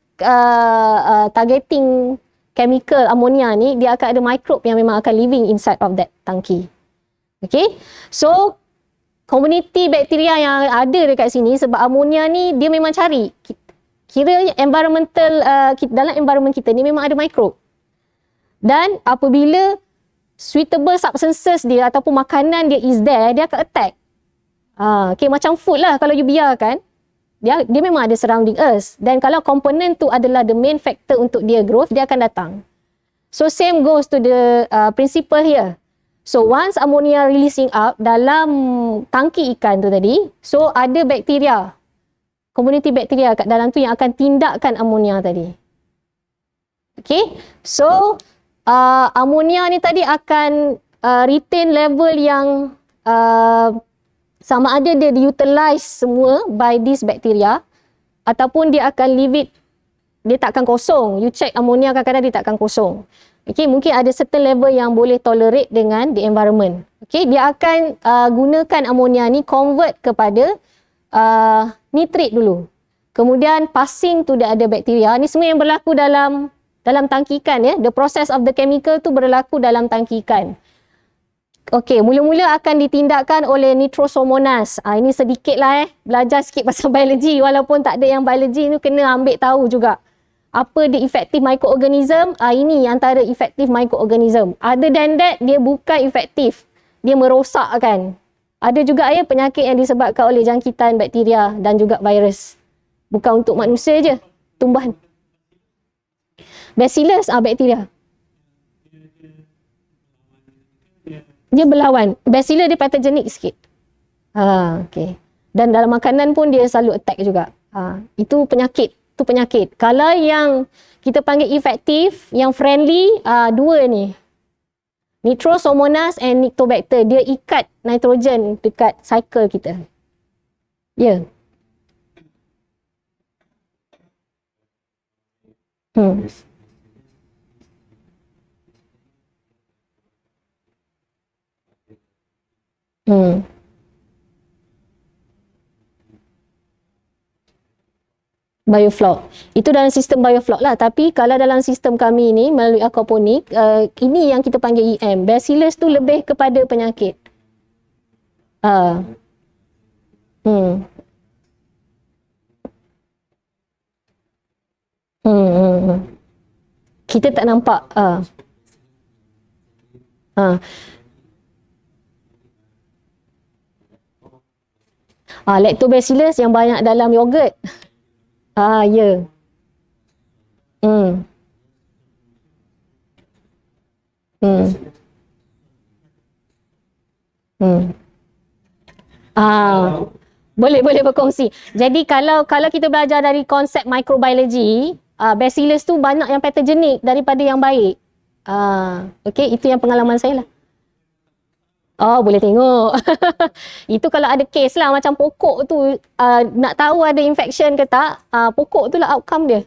targeting chemical amonia ni, dia akan ada microbe yang memang akan living inside of that tangki. Okay, so komuniti bakteria yang ada dekat sini, sebab amonia ni dia memang cari. Kira environmental, dalam environment kita ni memang ada microbe. Dan apabila suitable substances dia ataupun makanan dia is there, dia akan attack. Okay, macam food lah kalau you biarkan, dia memang ada surrounding us. Dan kalau komponen tu adalah the main factor untuk dia growth, dia akan datang. So same goes to the principle here. So once ammonia releasing out dalam tangki ikan tu tadi, so ada bakteria, komuniti bakteria kat dalam tu yang akan tindakkan ammonia tadi. Okay, so ammonia ni tadi akan retain level yang sama ada dia diutilize semua by this bacteria ataupun dia akan leave it, dia takkan kosong. You check ammonia kadang-kadang dia takkan kosong. Okay, mungkin ada certain level yang boleh tolerate dengan the environment. Okay, dia akan gunakan ammonia ni convert kepada nitrit dulu. Kemudian passing tu dia ada bakteria. Ni semua yang berlaku dalam tangki ikan ya. The process of the chemical tu berlaku dalam tangki ikan. Okey, mula-mula akan ditindakkan oleh Nitrosomonas. Ini sedikit lah belajar sikit pasal biologi. Walaupun tak ada yang biologi ni kena ambil tahu juga. Apa the effective microorganism? Ini antara effective microorganism. Other than that, dia bukan efektif. Dia merosakkan. Ada juga penyakit yang disebabkan oleh jangkitan bakteria dan juga virus. Bukan untuk manusia je, tumbuhan. Bacillus, bakteria. Dia berlawan. Bacillus dia pathogenik sikit. Okay. Dan dalam makanan pun dia selalu attack juga. Itu penyakit. Kalau yang kita panggil efektif, yang friendly, dua ni. Nitrosomonas and Nictobacter. Dia ikat nitrogen dekat cycle kita. Ya. Hmm. Hmm. Biofloc. Itu dalam sistem biofloc lah. Tapi kalau dalam sistem kami ni melalui aquaponik, ini yang kita panggil EM. Bacillus tu lebih kepada penyakit. Uh, hmm. Kita tak nampak. Lactobacillus yang banyak dalam yogurt. Ya. Hmm. Hmm. Hmm. Boleh berkongsi. Jadi kalau kita belajar dari konsep microbiology, bacillus tu banyak yang patogenik daripada yang baik. Okey, itu yang pengalaman saya lah. Oh, boleh tengok. Itu kalau ada kes lah, macam pokok tu, nak tahu ada infection ke tak, pokok tu lah outcome dia.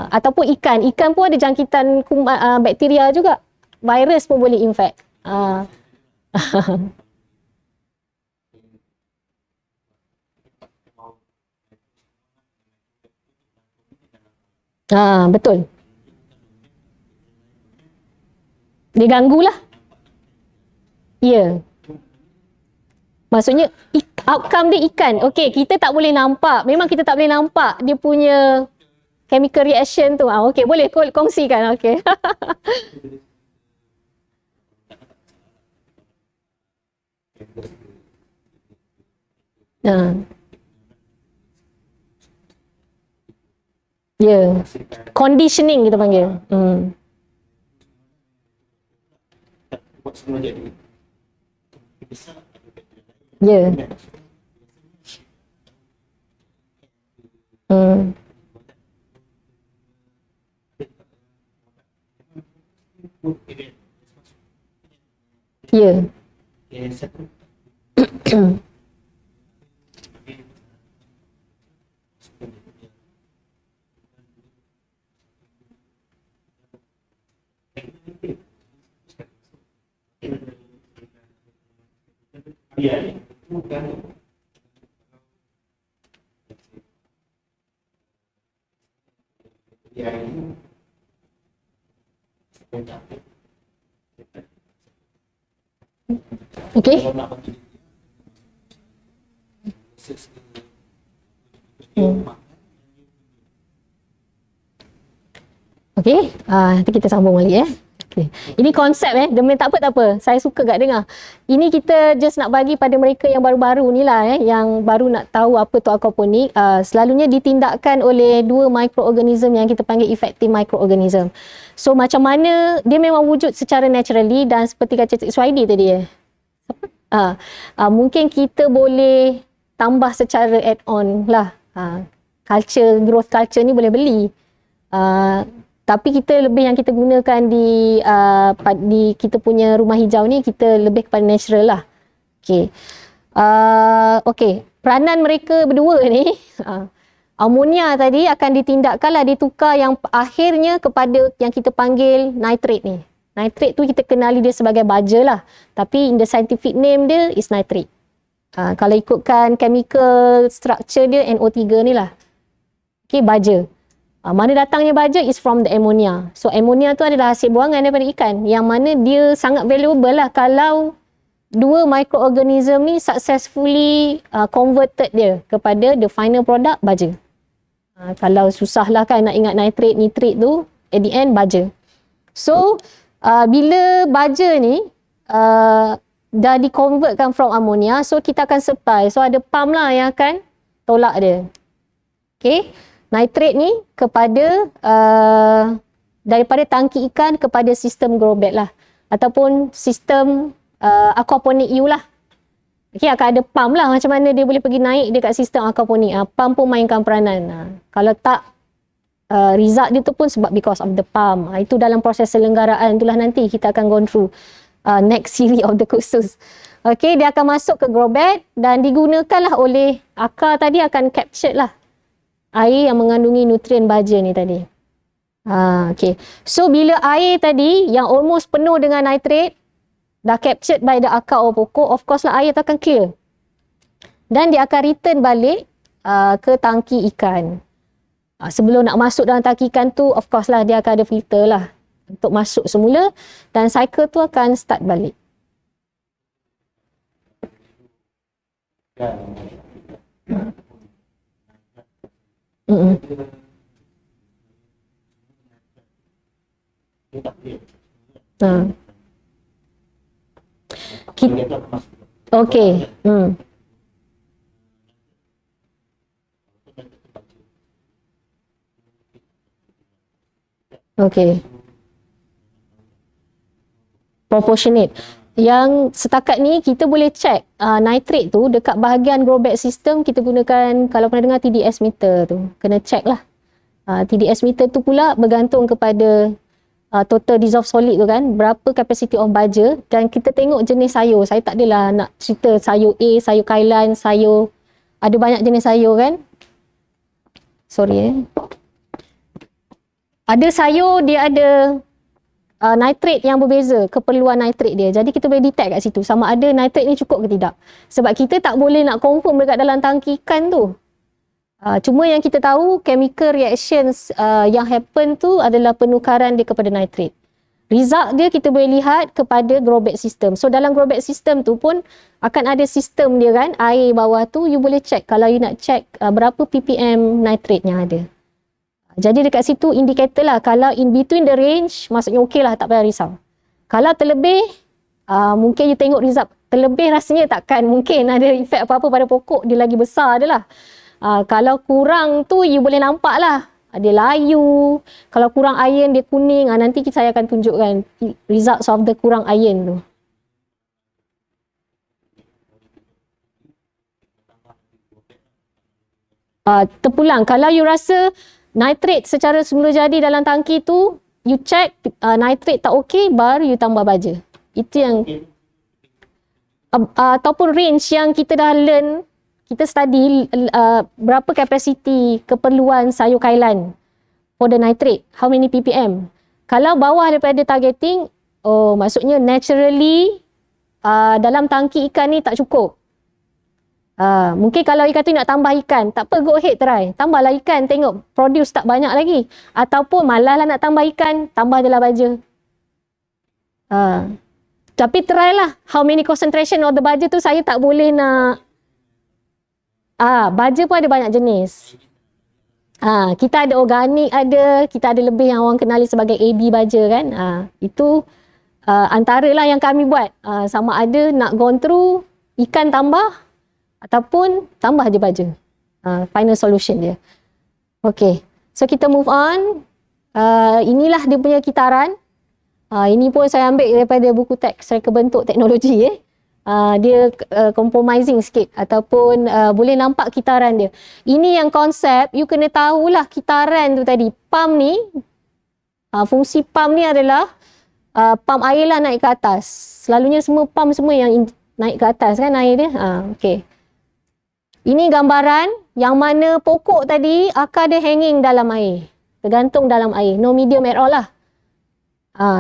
Ataupun ikan pun ada jangkitan bakteria juga. Virus pun boleh infect. Betul. Dia ganggu lah. Ya. Maksudnya outcome dia ikan. Okey, kita tak boleh nampak. Memang kita tak boleh nampak dia punya chemical reaction tu. Okey, boleh kongsikan. Okey. Ya. Conditioning kita panggil. Ya. Ya. Okey. Okey, nanti kita sambung balik Okay. Ini konsep demi tak apa. Saya suka gak dengar. Ini kita just nak bagi pada mereka yang baru-baru ni lah yang baru nak tahu apa tu aquaponik. Selalunya ditindakkan oleh dua microorganism yang kita panggil effective microorganism. So macam mana dia memang wujud secara naturally dan seperti kata Cik Suhaidi tadi mungkin kita boleh tambah secara add-on lah. Growth culture ni boleh beli. Tapi kita lebih yang kita gunakan di kita punya rumah hijau ni, kita lebih kepada natural lah. Okey. Okey, peranan mereka berdua ni, amonia tadi akan ditindakkanlah, ditukar yang akhirnya kepada yang kita panggil nitrate ni. Nitrate tu kita kenali dia sebagai baja lah. Tapi in the scientific name dia is nitrate. Kalau ikutkan chemical structure dia NO3 ni lah. Okey, baja. Mana datangnya baja is from the ammonia. So ammonia tu adalah hasil buangan daripada ikan yang mana dia sangat valuable lah kalau dua microorganism ni successfully converted dia kepada the final product baja. Kalau susah lah kan nak ingat nitrate, nitrate tu, at the end baja. So bila baja ni dah di-convertkan from ammonia, so kita akan supply. So ada pump lah yang akan tolak dia. Okay. Nitrate ni kepada daripada tangki ikan kepada sistem grow bed lah. Ataupun sistem aquaponik U lah. Okay, akan ada pump lah macam mana dia boleh pergi naik dekat sistem aquaponik. Pump pun mainkan peranan. Kalau tak, result dia tu pun sebab because of the pump. Itu dalam proses selenggaraan itulah nanti kita akan go through next series of the kursus. Okay, dia akan masuk ke grow bed dan digunakanlah oleh akar tadi akan capture lah air yang mengandungi nutrien baja ni tadi. Okay. So bila air tadi yang almost penuh dengan nitrate dah captured by the akar or pokok, of course lah air tu akan clear. Dan dia akan return balik ke tangki ikan. Sebelum nak masuk dalam tangki ikan tu, of course lah dia akan ada filter lah untuk masuk semula dan cycle tu akan start balik. Okay. Okay. Proportionate. Yang setakat ni kita boleh check nitrate tu dekat bahagian grow bag system. Kita gunakan, kalau pernah dengar TDS meter tu, kena check lah. TDS meter tu pula bergantung kepada total dissolved solid tu kan, berapa capacity of baja, dan kita tengok jenis sayur. Saya tak adalah nak cerita sayur A, sayur kailan, sayur, ada banyak jenis sayur kan. Sorry ada sayur dia ada nitrate yang berbeza, keperluan nitrate dia. Jadi kita boleh detect kat situ sama ada nitrate ni cukup ke tidak. Sebab kita tak boleh nak confirm dekat dalam tangki ikan tu. Cuma yang kita tahu chemical reactions yang happen tu adalah penukaran dia kepada nitrate. Result dia kita boleh lihat kepada grow bag system. So dalam grow bag system tu pun akan ada sistem dia kan, air bawah tu you boleh check kalau you nak check berapa ppm nitrate yang ada. Jadi dekat situ indikator lah, kalau in between the range maksudnya okey lah, tak payah risau. Kalau terlebih mungkin you tengok result terlebih, rasanya takkan mungkin ada efek apa-apa pada pokok, dia lagi besar je lah. Kalau kurang tu you boleh nampak lah, dia layu. Kalau kurang iron dia kuning. Nanti saya akan tunjukkan results of the kurang iron tu. Terpulang, kalau you rasa nitrate secara semula jadi dalam tangki tu, you check nitrate tak okey, baru you tambah baja. Itu yang ataupun range yang kita dah learn, kita study berapa kapasiti keperluan sayur kailan for the nitrate, how many ppm. Kalau bawah daripada targeting, maksudnya naturally dalam tangki ikan ni tak cukup. Mungkin kalau ikan tu nak tambah ikan, tak apa, go ahead try. Tambahlah ikan, tengok produce tak banyak lagi. Ataupun malah lah nak tambah ikan, tambah je lah baja. Tapi try lah, how many concentration of the baja tu saya tak boleh nak. Baja pun ada banyak jenis. Kita ada organik ada, kita ada lebih yang orang kenali sebagai AB baja kan. Itu antara lah yang kami buat. Sama ada nak gone through ikan tambah ataupun tambah je baja. Final solution dia. Okay. So kita move on. Inilah dia punya kitaran. Ini pun saya ambil daripada buku teks reka bentuk teknologi. Dia compromising sikit ataupun boleh nampak kitaran dia. Ini yang konsep, you kena tahulah kitaran tu tadi. Pump ni, fungsi pump ni adalah pump air lah naik ke atas. Selalunya semua pump semua yang naik ke atas kan air dia. Okay. Ini gambaran yang mana pokok tadi akar dia hanging dalam air. Tergantung dalam air. No medium at all lah.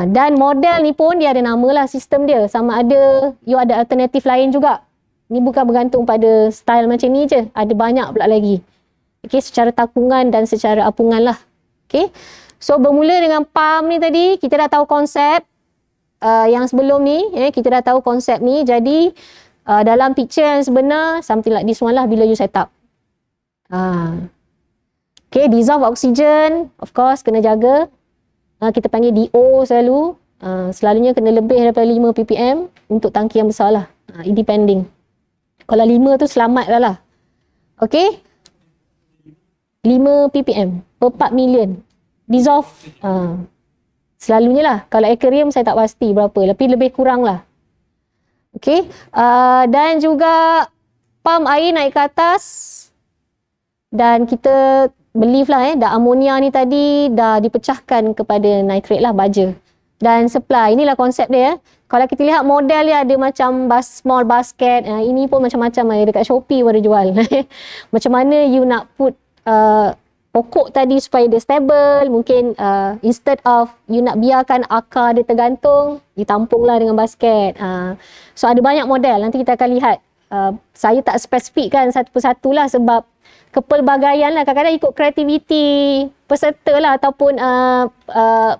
Dan model ni pun dia ada nama lah sistem dia. Sama ada you ada alternatif lain juga. Ni bukan bergantung pada style macam ni je. Ada banyak pula lagi. Okay, secara takungan dan secara apungan lah. Okay. So bermula dengan pump ni tadi, kita dah tahu konsep. Yang sebelum ni, kita dah tahu konsep ni. Jadi dalam picture yang sebenar, something like this one lah bila you set up. Okay, dissolve oxygen, of course kena jaga. Kita panggil DO selalu. Selalunya kena lebih daripada 5 ppm untuk tangki yang besar lah. Independing. Kalau 5 tu selamat dah lah. Okay. 5 ppm per 4 million. Dissolve. Selalunya lah. Kalau aquarium saya tak pasti berapa. Tapi lebih kurang lah. Okay. Dan juga pump air naik ke atas. Dan kita believe lah dah amonia ni tadi dah dipecahkan kepada nitrate lah, baja. Dan supply, inilah konsep dia. Kalau kita lihat model dia ada macam small basket, ini pun macam-macam dekat Shopee pun ada jual. Macam mana you nak put pokok tadi supaya dia stable, mungkin instead of you nak biarkan akar dia tergantung, ditampunglah dengan basket. So ada banyak model, nanti kita akan lihat. Saya tak spesifikkan satu persatu lah sebab kepelbagaian lah, kadang-kadang ikut kreativiti peserta lah ataupun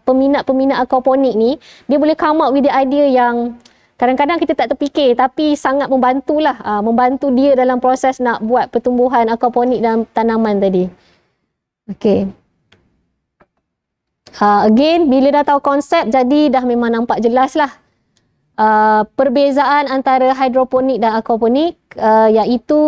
peminat-peminat aquaponik ni, dia boleh come up with the idea yang kadang-kadang kita tak terfikir tapi sangat membantulah, membantu dia dalam proses nak buat pertumbuhan aquaponik dalam tanaman tadi. Okay. Again, bila dah tahu konsep, jadi dah memang nampak jelas lah perbezaan antara hidroponik dan aquaponik, iaitu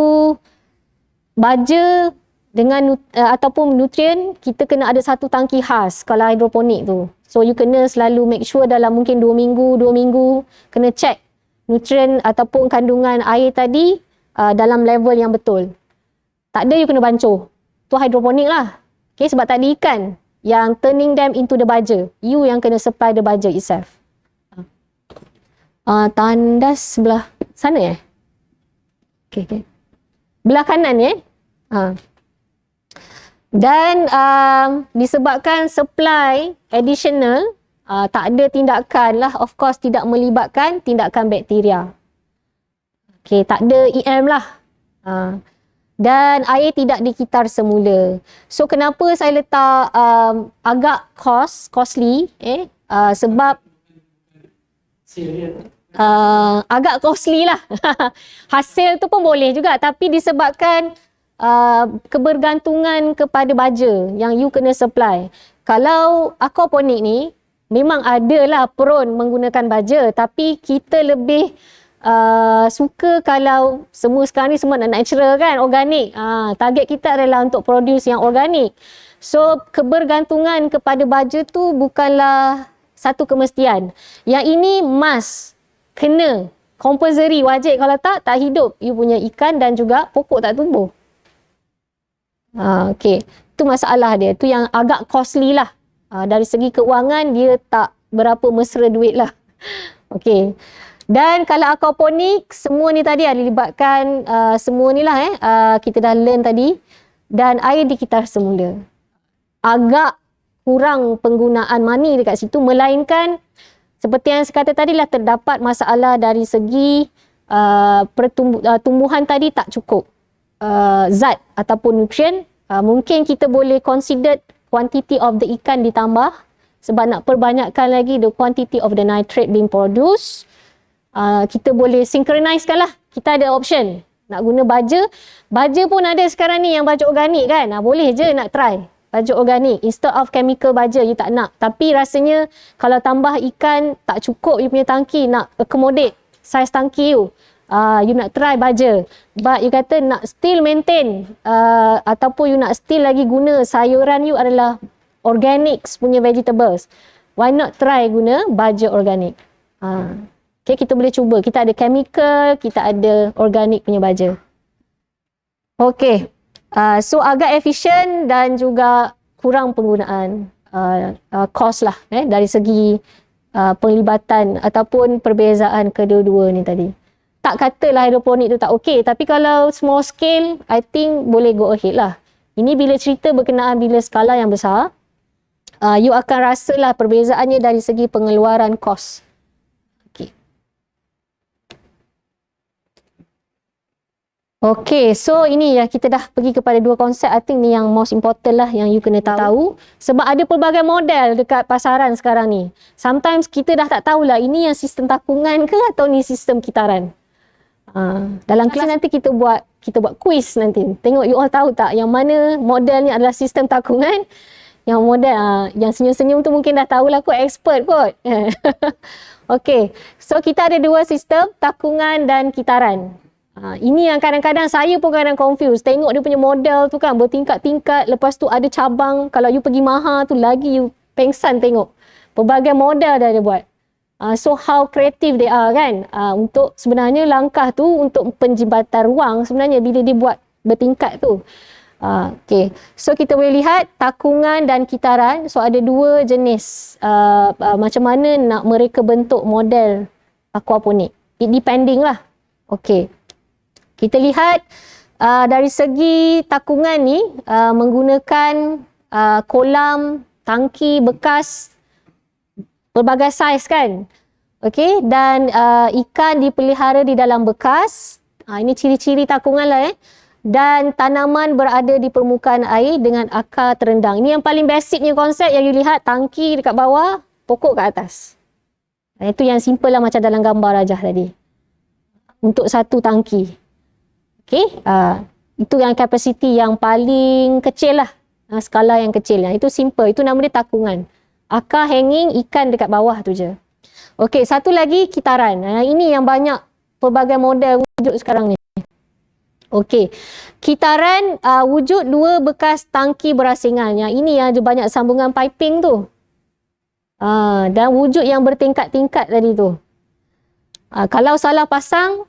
baja dengan ataupun nutrien, kita kena ada satu tangki khas kalau hidroponik tu. So you kena selalu make sure dalam mungkin 2 minggu kena check nutrien ataupun kandungan air tadi dalam level yang betul. Tak ada you kena bancuh. Tu hidroponik lah. Okay, sebab tak ada ikan yang turning them into the baja. You yang kena supply the baja itself. Tandas sebelah sana Okay. Belah kanan Dan disebabkan supply additional, tak ada tindakan lah, of course tidak melibatkan tindakan bakteria. Okay, tak ada EM lah. Dan air tidak dikitar semula. So kenapa saya letak agak costly sebab agak costly lah. Hasil tu pun boleh juga, tapi disebabkan kebergantungan kepada baja yang you kena supply. Kalau aquaponik ni memang adalah prone menggunakan baja, tapi kita lebih suka kalau semua sekarang ni semua natural kan, organik. Target kita adalah untuk produce yang organik. So kebergantungan kepada baja tu bukanlah satu kemestian. Yang ini must, kena, compulsory, wajib. Kalau tak hidup you punya ikan dan juga pokok tak tumbuh. Okay, tu masalah dia. Tu yang agak costly lah. Dari segi keuangan dia tak berapa mesra duit lah. Okay. Dan kalau aquaponik, semua ni tadi ada libatkan semua ni lah kita dah learn tadi, dan air dikitar semula. Agak kurang penggunaan money dekat situ, melainkan seperti yang saya kata tadi lah, terdapat masalah dari segi tumbuhan tadi tak cukup zat ataupun nutrien. Mungkin kita boleh consider quantity of the ikan ditambah sebab nak perbanyakkan lagi the quantity of the nitrate being produced. Kita boleh synchronizekan lah. Kita ada option nak guna baja. Baja pun ada sekarang ni yang baja organik kan. Boleh je nak try baja organik instead of chemical baja, you tak nak. Tapi rasanya kalau tambah ikan tak cukup you punya tangki, nak accommodate size tangki you, you nak try baja, but you kata nak still maintain ataupun you nak still lagi guna sayuran you adalah organics punya vegetables, why not try guna baja organik. Okay, kita boleh cuba. Kita ada chemical, kita ada organik punya baja. Okay. So agak efisien dan juga kurang penggunaan cost lah dari segi penglibatan ataupun perbezaan kedua-dua ni tadi. Tak katalah hidroponik tu tak okey, tapi kalau small scale, I think boleh go ahead lah. Ini bila cerita berkenaan bila skala yang besar, you akan rasalah perbezaannya dari segi pengeluaran kos. Okay, so ini ya, kita dah pergi kepada dua konsep. I think ni yang most important lah yang you kena tahu. Sebab ada pelbagai model dekat pasaran sekarang ni. Sometimes kita dah tak tahulah ini yang sistem takungan ke atau ni sistem kitaran. Dalam kelas nanti kita buat quiz nanti. Tengok you all tahu tak yang mana model ni adalah sistem takungan. Yang model yang senyum-senyum tu mungkin dah tahulah kot, expert kot. Okay, so kita ada dua sistem, takungan dan kitaran. Ini yang kadang-kadang saya pun kadang confused. Tengok dia punya model tu kan bertingkat-tingkat. Lepas tu ada cabang. Kalau you pergi Maha tu lagi you pengsan tengok. Pelbagai model dah dia buat. So how creative they are kan. Untuk sebenarnya langkah tu untuk penjimatan ruang sebenarnya bila dia buat bertingkat tu. Okay. So kita boleh lihat takungan dan kitaran. So ada dua jenis macam mana nak mereka bentuk model aquaponik. It depending lah. Okay. Kita lihat dari segi takungan ni menggunakan kolam, tangki bekas berbagai saiz kan. Okay. Dan ikan dipelihara di dalam bekas. Ini ciri-ciri takungan lah Dan tanaman berada di permukaan air dengan akar terendang. Ini yang paling basicnya konsep yang you lihat, tangki dekat bawah, pokok kat atas. Itu yang simple lah macam dalam gambar Rajah tadi. Untuk satu tangki. Okay. Itu yang kapasiti yang paling kecil lah. Skala yang kecil. Itu simple. Itu nama dia takungan. Akar hanging, ikan dekat bawah tu je. Okay, satu lagi kitaran. Ini yang banyak pelbagai model wujud sekarang ni. Okey. Kitaran wujud dua bekas tangki berasingan. Yang ini yang ada banyak sambungan piping tu. Dan wujud yang bertingkat-tingkat tadi tu. Kalau salah pasang,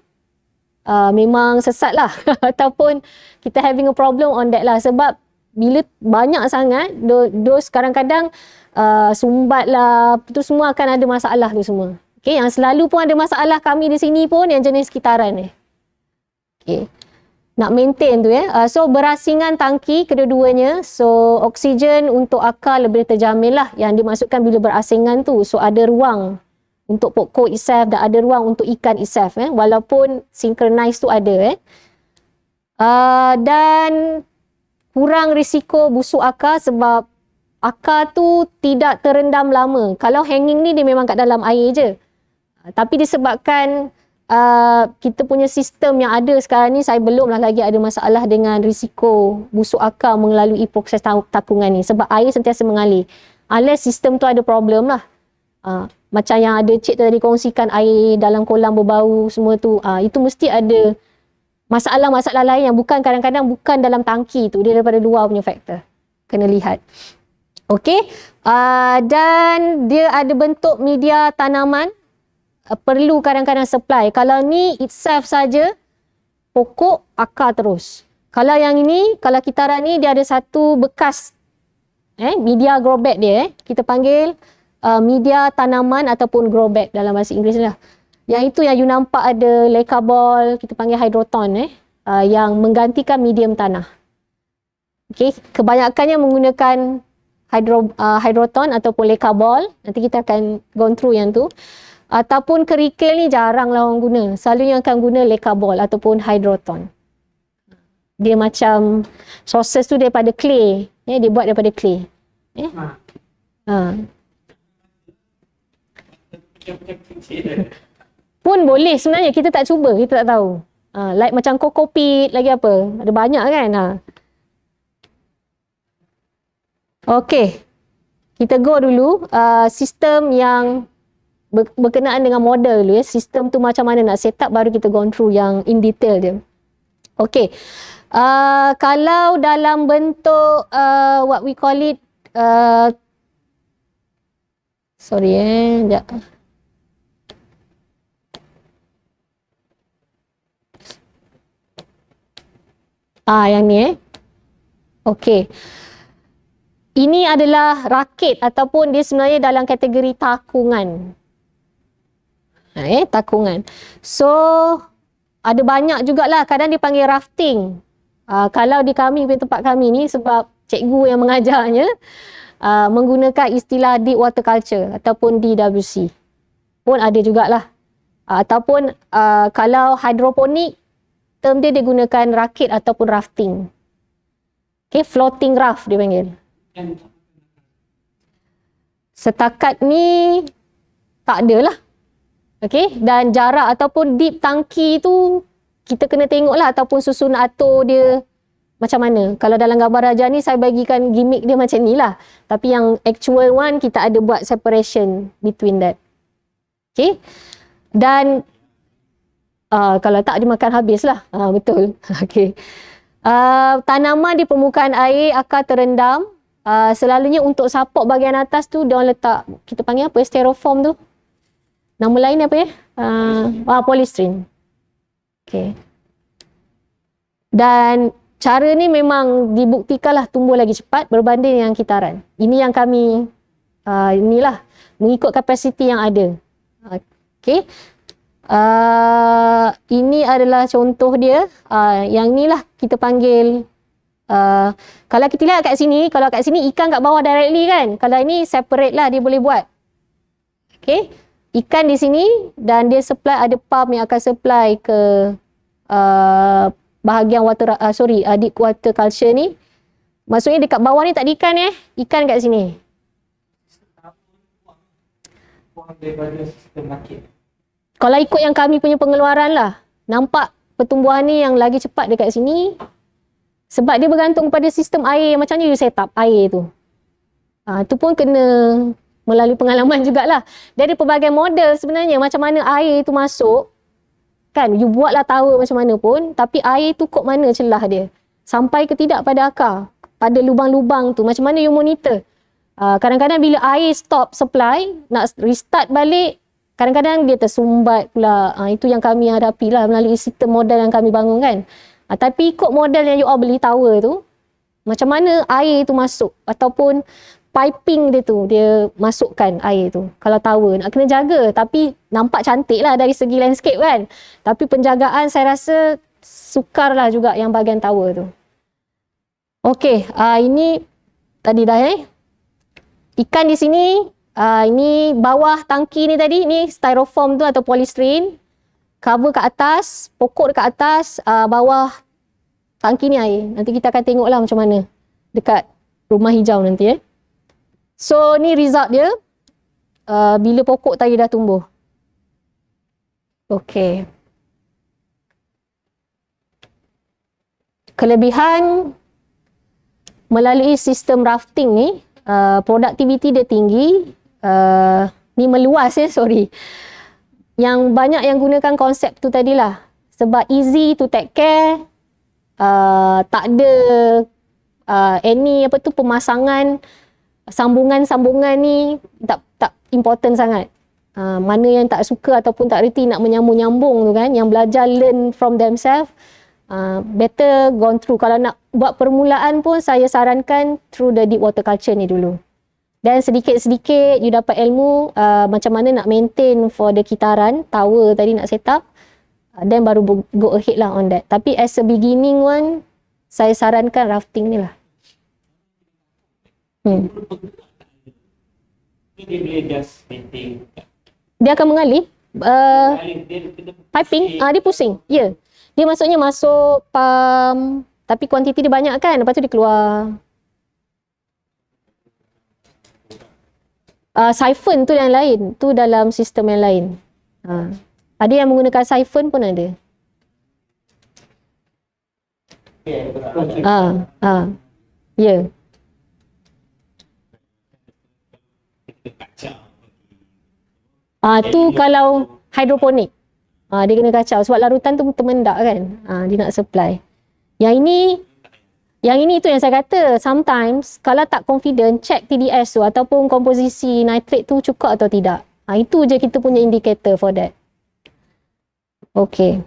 memang sesat lah. Ataupun kita having a problem on that lah. Sebab bila banyak sangat, dos kadang-kadang sumbat lah. Itu semua akan ada masalah tu semua. Okay, yang selalu pun ada masalah kami di sini pun yang jenis kitaran ni. Okay. Nak maintain tu So berasingan tangki kedua-duanya. So oksigen untuk akar lebih terjamin lah. Yang dimaksudkan bila berasingan tu. So ada ruang untuk pokok itself dan ada ruang untuk ikan itself. Walaupun synchronize tu ada. Dan kurang risiko busuk akar sebab akar tu tidak terendam lama. Kalau hanging ni dia memang kat dalam air je. Tapi disebabkan kita punya sistem yang ada sekarang ni, saya belumlah lagi ada masalah dengan risiko busuk akar melalui proses takungan ni. Sebab air sentiasa mengalir. Unless sistem tu ada problem lah. Macam yang ada cik tadi kongsikan air dalam kolam berbau semua tu. Itu mesti ada masalah-masalah lain yang bukan kadang-kadang bukan dalam tangki tu. Dia daripada luar punya faktor. Kena lihat. Okey. Dan dia ada bentuk media tanaman. Perlu kadang-kadang supply. Kalau ni itself saja pokok akar terus. Kalau yang ini, kalau kitaran ni dia ada satu bekas media grow bag dia kita panggil media tanaman ataupun grow bag dalam bahasa Inggeris lah. Yang itu yang you nampak ada leca ball, kita panggil hydroton yang menggantikan medium tanah. Okey, kebanyakannya menggunakan hydroton ataupun leca ball. Nanti kita akan go through yang tu. Ataupun kerikil ni jaranglah orang guna. Selalunya akan guna leca ball ataupun hydroton. Dia macam sources tu daripada clay. Dia buat daripada clay. Pun boleh sebenarnya, kita tak cuba, kita tak tahu. Like macam kokopit lagi apa. Ada banyak kan. Okey. Kita go dulu sistem yang berkenaan dengan model dulu Sistem tu macam mana nak set up baru kita go through yang in detail dia. Okey. Kalau dalam bentuk what we call it sekejap. Yang ni Okey. Ini adalah rakit ataupun dia sebenarnya dalam kategori takungan. Takungan. So, ada banyak jugalah. Kadang dipanggil rafting. Kalau di kami, di tempat kami ni, sebab cikgu yang mengajarnya, menggunakan istilah deep water culture ataupun DWC. Pun ada jugalah. Ataupun kalau hidroponik, term dia digunakan rakit ataupun rafting. Okay, floating raft dia panggil. Setakat ni, tak ada lah. Okay, dan jarak ataupun deep tangki tu kita kena tengok lah ataupun susun atur dia macam mana. Kalau dalam gambar Rajah ni saya bagikan gimmick dia macam ni lah. Tapi yang actual one kita ada buat separation between that. Okay. Dan kalau tak dia makan habis lah. Betul. Okay. Tanaman di permukaan air akar terendam. Selalunya untuk support bahagian atas tu dia letak, kita panggil apa? Styrofoam tu. Nama lain apa ya? Polystyrene. Okay. Dan cara ni memang dibuktikanlah tumbuh lagi cepat berbanding yang kitaran. Ini yang kami inilah mengikut kapasiti yang ada. Okey. Ini adalah contoh dia. Yang ni lah kita panggil kalau kita lihat kat sini, kalau kat sini ikan kat bawah directly kan. Kalau ini separate lah dia boleh buat. Okey. Ikan di sini dan dia supply, ada pump yang akan supply ke bahagian deep water culture ni. Maksudnya dekat bawah ni tak ada ikan ikan kat sini. Daripada sistem market. Kalau ikut yang kami punya pengeluaran lah, nampak pertumbuhan ni yang lagi cepat dekat sini sebab dia bergantung kepada sistem air, macam mana you set up air tu. Tu pun kena melalui pengalaman jugalah. Dari pelbagai model sebenarnya macam mana air tu masuk. Kan, you buatlah tower macam mana pun, tapi air tu kok mana celah dia. Sampai ke tidak pada akar, pada lubang-lubang tu, macam mana you monitor. Kadang-kadang bila air stop supply, nak restart balik, kadang-kadang dia tersumbat pula. Itu yang kami hadapi lah melalui sistem model yang kami bangun kan. Tapi ikut model yang you all beli tower tu, macam mana air tu masuk ataupun piping dia tu, dia masukkan air tu. Kalau tower nak kena jaga, tapi nampak cantik lah dari segi landscape kan. Tapi penjagaan saya rasa sukar lah juga yang bahagian tower tu. Okey, ini tadi dah ikan di sini, ini bawah tangki ni tadi, ni styrofoam tu atau polystyrene. Cover kat atas, pokok dekat atas, bawah tangki ni air. Nanti kita akan tengoklah macam mana dekat rumah hijau nanti So ni result dia bila pokok tadi dah tumbuh. Okey. Kelebihan melalui sistem rafting ni, produktiviti dia tinggi. Ni meluas sorry. Yang banyak yang gunakan konsep tu tadilah. Sebab easy to take care. Tak ada any pemasangan sambungan-sambungan ni tak important sangat. Mana yang tak suka ataupun tak reti nak menyambung-nyambung tu kan, yang belajar learn from themselves, better gone through. Kalau nak buat permulaan pun saya sarankan through the deep water culture ni dulu. Dan sedikit-sedikit you dapat ilmu macam mana nak maintain for the kitaran, tower tadi nak set up, then baru go ahead lah on that. Tapi as a beginning one, saya sarankan rafting ni lah. Dia boleh just maintain. Dia akan mengalir piping, dia pusing. Ya. Dia maksudnya masuk pump, tapi kuantiti dia banyak kan, lepas tu dia keluar. Siphon tu yang lain, tu dalam sistem yang lain. Ada yang menggunakan siphon pun ada. Ya. Tu kalau hidroponik. Dia kena kacau sebab larutan tu termendak kan. Dia nak supply. Yang ini tu yang saya kata, sometimes kalau tak confident, check TDS tu ataupun komposisi nitrate tu cukup atau tidak. Itu je kita punya indicator for that. Okay.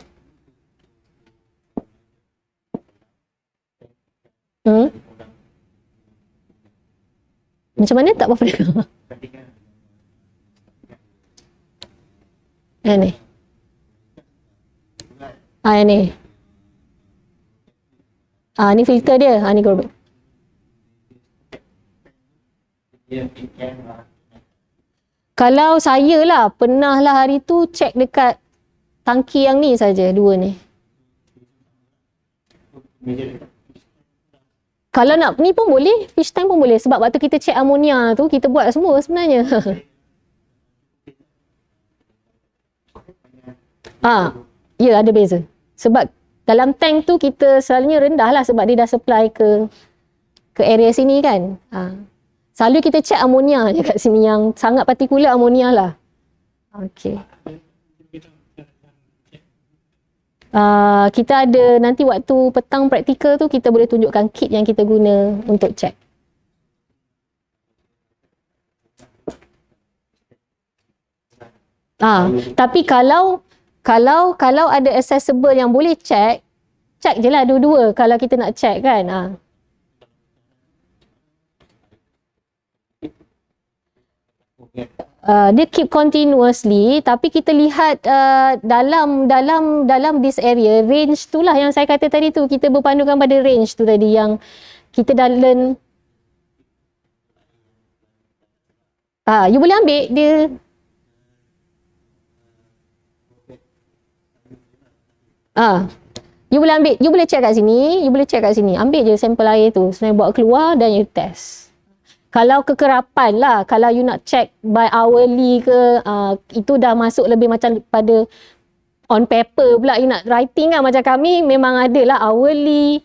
Macam mana tak apa-apa dengar? Ini. Ini. Ni filter dia. Ni korban. Kalau saya lah, pernah lah hari tu check dekat tangki yang ni saja, dua ni. Kalau nak ni pun boleh, fish tank pun boleh. Sebab waktu kita check amonia tu, kita buat semua sebenarnya. Ya, ada beza. Sebab dalam tank tu kita selalunya rendah lah sebab dia dah supply ke area sini kan. Selalu kita check amonia je kat sini, yang sangat partikular amonia lah. Okey. Kita ada nanti waktu petang praktikal tu kita boleh tunjukkan kit yang kita guna untuk check. Tapi kalau ada accessible yang boleh check, check je lah dua-dua kalau kita nak check kan. Dia keep continuously, tapi kita lihat dalam this area, range tu lah yang saya kata tadi tu, kita berpandukan pada range tu tadi yang kita dah learn. You boleh ambil dia. You boleh ambil, you boleh check kat sini, ambil je sampel air tu, sebenarnya bawa keluar dan you test. Kalau kekerapan lah, kalau you nak check by hourly ke, itu dah masuk lebih macam pada on paper pula, you nak writing kan, macam kami memang ada lah hourly,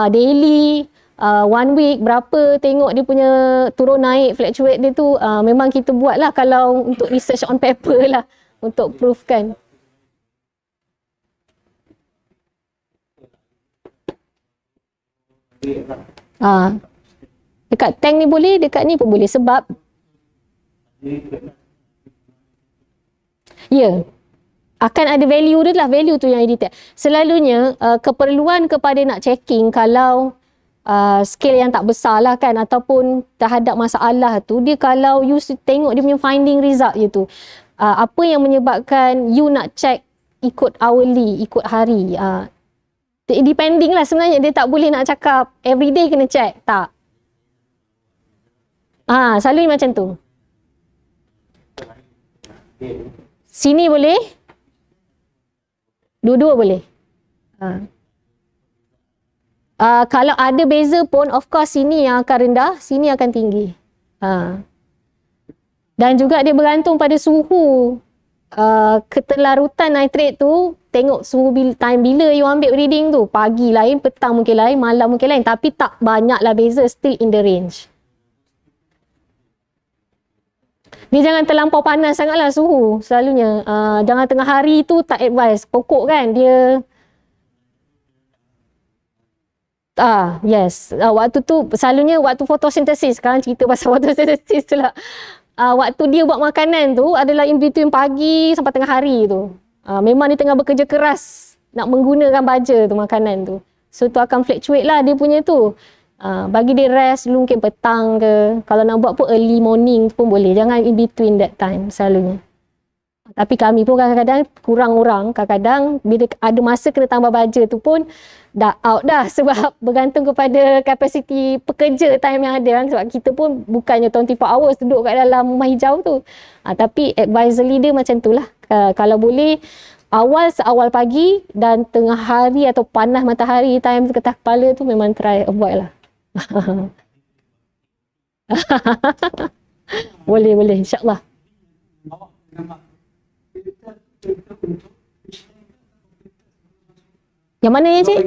daily, 1 week berapa, tengok dia punya turun naik, fluctuate dia tu, memang kita buat lah kalau untuk research on paper lah, untuk proof kan. Dekat tank ni boleh, dekat ni pun boleh sebab akan ada value dia lah, value tu yang edit. Selalunya keperluan kepada nak checking kalau scale yang tak besar lah kan, ataupun terhadap masalah tu, dia kalau you tengok dia punya finding result je tu, apa yang menyebabkan you nak check ikut hourly, ikut hari, depending lah sebenarnya. Dia tak boleh nak cakap everyday kena check, tak. Selalunya macam tu. Sini boleh, dua-dua boleh. Kalau ada beza pun, of course sini yang akan rendah, sini akan tinggi. Dan juga dia bergantung pada suhu keterlarutan nitrat tu. Tengok suhu time bila you ambil reading tu, pagi lain, petang mungkin lain, malam mungkin lain, tapi tak banyaklah beza, still in the range. Dia jangan terlampau panas sangatlah suhu selalunya. Jangan tengah hari tu tak advise. Pokok kan dia. Yes. Waktu tu selalunya waktu fotosintesis. Sekarang cerita pasal fotosintesis tu lah. Waktu dia buat makanan tu adalah in between pagi sampai tengah hari tu. Memang dia tengah bekerja keras nak menggunakan baja tu, makanan tu. So tu akan fluctuate lah dia punya tu. Bagi dia rest dulu mungkin petang ke. Kalau nak buat pun early morning pun boleh. Jangan in between that time selalunya. Tapi kami pun kadang-kadang kurang orang. Kadang-kadang bila ada masa kena tambah baja tu pun dah out dah. Sebab bergantung kepada kapasiti pekerja time yang ada kan. Sebab kita pun bukannya 24 hours duduk kat dalam rumah hijau tu. Tapi advisory dia macam tu lah. Kalau boleh seawal pagi dan tengah hari atau panas matahari time ketah kepala tu memang try avoid lah. Boleh insyaAllah. Yang mana ya cik?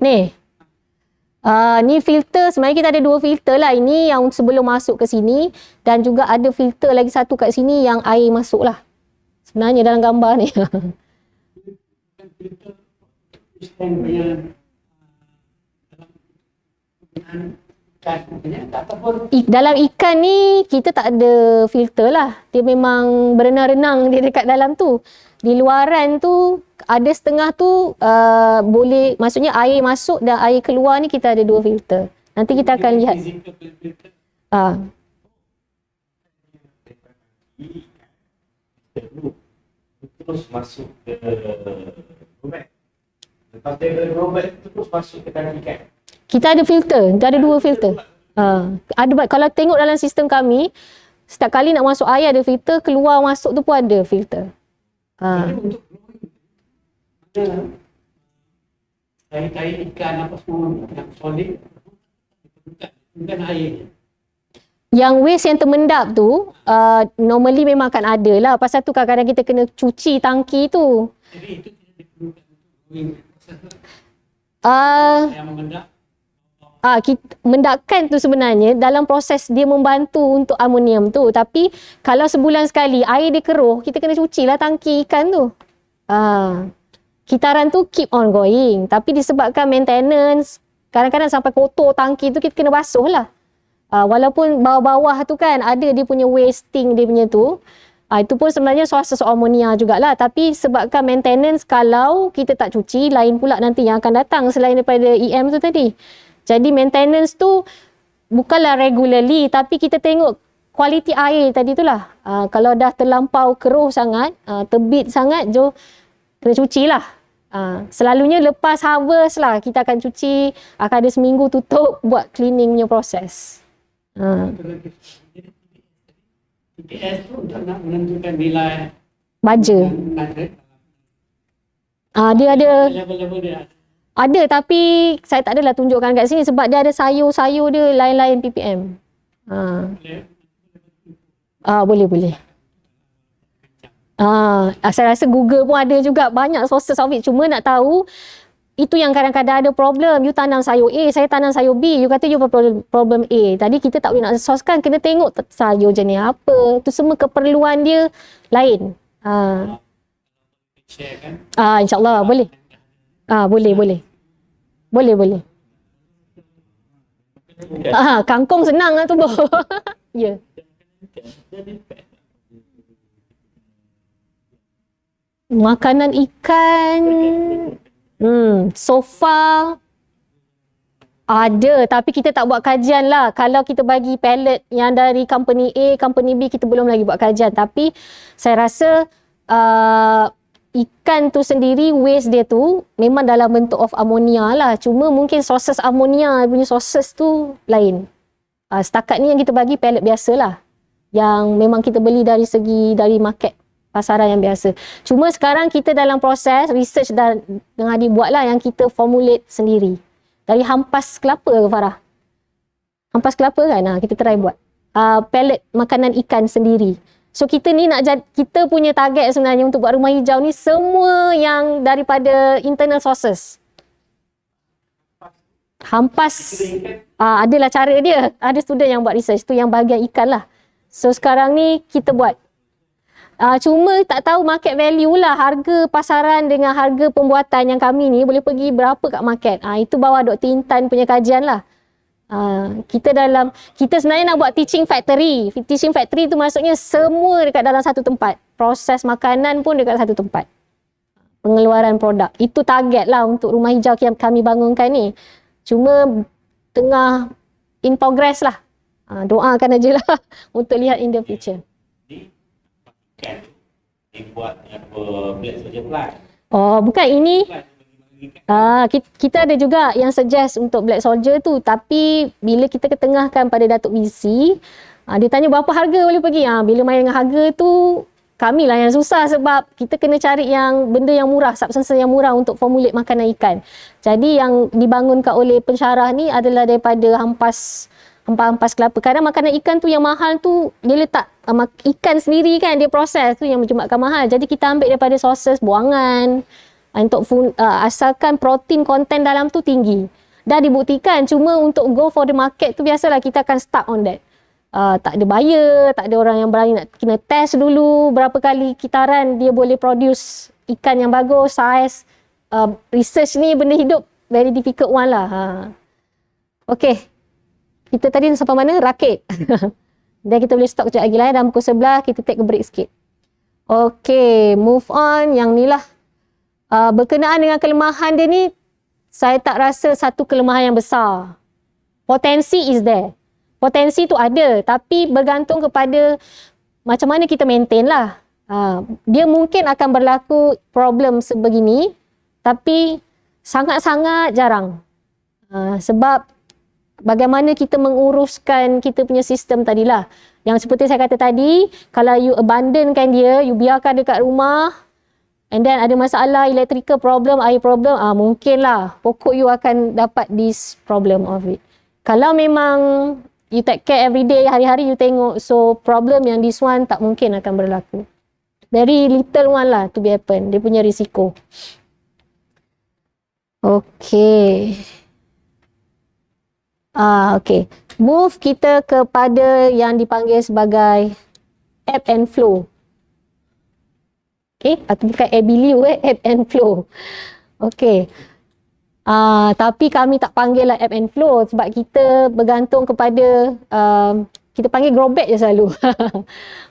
Ni. Ni filter, sebenarnya kita ada 2 filter lah. Ini yang sebelum masuk ke sini dan juga ada filter lagi satu kat sini yang air masuk lah. Sebenarnya dalam gambar ni. Dalam ikan ni kita tak ada filter lah. Dia memang berenang-renang dia dekat dalam tu. Di luaran tu ada setengah tu boleh, maksudnya air masuk dan air keluar ni kita ada 2 filter. Nanti kita akan lihat. Terus masuk ke robot. Lepas dari robot terus masuk ke tangan ikan. Kita ada filter, kita ada 2 filter. Ada, kalau tengok dalam sistem kami, setiap kali nak masuk air ada filter, keluar masuk tu pun ada filter. Untuk tahi-tahi ikan apa semua yang solid, bukan air. Yang waste yang termendap tu, normally memang akan ada lah. Pasal tu kadang-kadang kita kena cuci tangki tu. Jadi itu tidak diperlukan yang memendap. Mendapkan tu sebenarnya dalam proses dia membantu untuk amonium tu. Tapi kalau sebulan sekali air dia keruh, kita kena cuci lah tangki ikan tu. Kitaran tu keep on going. Tapi disebabkan maintenance, kadang-kadang sampai kotor tangki tu kita kena basuh lah. Walaupun bawah-bawah tu kan ada dia punya wasting dia punya tu. Itu pun sebenarnya sources ammonia jugalah. Tapi sebabkan maintenance, kalau kita tak cuci, lain pula nanti yang akan datang selain daripada EM tu tadi. Jadi maintenance tu bukanlah regularly, tapi kita tengok kualiti air tadi tu lah. Kalau dah terlampau keruh sangat, tebit sangat, kena cucilah. Selalunya lepas harvest lah kita akan cuci, akan ada seminggu tutup buat cleaning punya proses. TPS tu untuk nak menentukan nilai Baja. nitrat. Dia ada, Level-level dia. ada tapi saya tak adalah tunjukkan kat sini sebab dia ada sayur-sayur dia lain-lain ppm. Boleh. Saya rasa Google pun ada juga banyak sources of it. Cuma nak tahu, itu yang kadang-kadang ada problem. You tanam sayur A, saya tanam sayur B. You kata you problem A. Tadi kita tak boleh nak sourcekan. Kena tengok sayur jenis apa. Tu semua keperluan dia lain. Share kan. InsyaAllah boleh. Boleh. Kangkung senang lah tu. Ya. Makanan ikan, so far ada, tapi kita tak buat kajian lah. Kalau kita bagi pellet yang dari company A, company B, kita belum lagi buat kajian. Tapi saya rasa ikan tu sendiri, waste dia tu memang dalam bentuk of ammonia lah. Cuma mungkin sources ammonia punya sources tu lain. Setakat ni yang kita bagi pellet biasa lah, yang memang kita beli dari market pasaran yang biasa. Cuma sekarang kita dalam proses research tengah dibuat lah, yang kita formulate sendiri dari hampas kelapa ke Farah? Hampas kelapa kan? Kita try buat pellet makanan ikan sendiri. So kita ni kita punya target sebenarnya untuk buat rumah hijau ni semua yang daripada internal sources. Hampas adalah cara dia. Ada student yang buat research tu, yang bahagian ikan lah. So sekarang ni kita buat. Cuma tak tahu market value lah, harga pasaran dengan harga pembuatan yang kami ni boleh pergi berapa kat market. Itu bawah Dr. Intan punya kajian lah. Kita sebenarnya nak buat teaching factory. Teaching factory tu maksudnya semua dekat dalam satu tempat. Proses makanan pun dekat satu tempat. Pengeluaran produk. Itu target lah untuk rumah hijau yang kami bangunkan ni. Cuma tengah in progress lah. Doakan aje lah untuk lihat in the future. Kan dibuat black soldier plant. Bukan ini. Kita ada juga yang suggest untuk black soldier tu, tapi bila kita ketengahkan pada Datuk BC, dia tanya berapa harga boleh pergi. Bila main dengan harga tu, kamilah yang susah sebab kita kena cari yang benda yang murah, substance yang murah untuk formulate makanan ikan. Jadi yang dibangunkan oleh pensyarah ni adalah daripada hampas kelapa. Kadang makanan ikan tu yang mahal tu dia letak ikan sendiri kan, dia proses tu yang menyebabkan mahal. Jadi kita ambil daripada sources buangan untuk asalkan protein content dalam tu tinggi. Dah dibuktikan, cuma untuk go for the market tu biasalah kita akan stuck on that. Tak ada buyer, tak ada orang yang berani nak kena test dulu berapa kali kitaran dia boleh produce ikan yang bagus, saiz. Research ni benda hidup, very difficult one lah. Okay. Kita tadi sampai mana? Rakit. Dan kita boleh stop kejap lagi lah. Dalam pukul 11 kita take a break sikit. Okay, move on. Yang ni lah. Berkenaan dengan kelemahan dia ni, saya tak rasa satu kelemahan yang besar. Potensi is there. Potensi tu ada, tapi bergantung kepada macam mana kita maintain lah. Dia mungkin akan berlaku problem sebegini, tapi sangat-sangat jarang. Sebab bagaimana kita menguruskan kita punya sistem tadilah. Yang seperti saya kata tadi, kalau you abandonkan dia, you biarkan dekat rumah, and then ada masalah electrical problem, air problem, mungkinlah pokok you akan dapat this problem of it. Kalau memang you take care every day, hari-hari you tengok, so problem yang this one tak mungkin akan berlaku. Very little one lah to be happen, dia punya risiko. Okay. Okay. Move kita kepada yang dipanggil sebagai ebb and flow. Okay. Atau bukan abiliu, ebb and flow. Okay. Tapi kami tak panggil lah ebb and flow sebab kita bergantung kepada Kita panggil grow bag je selalu.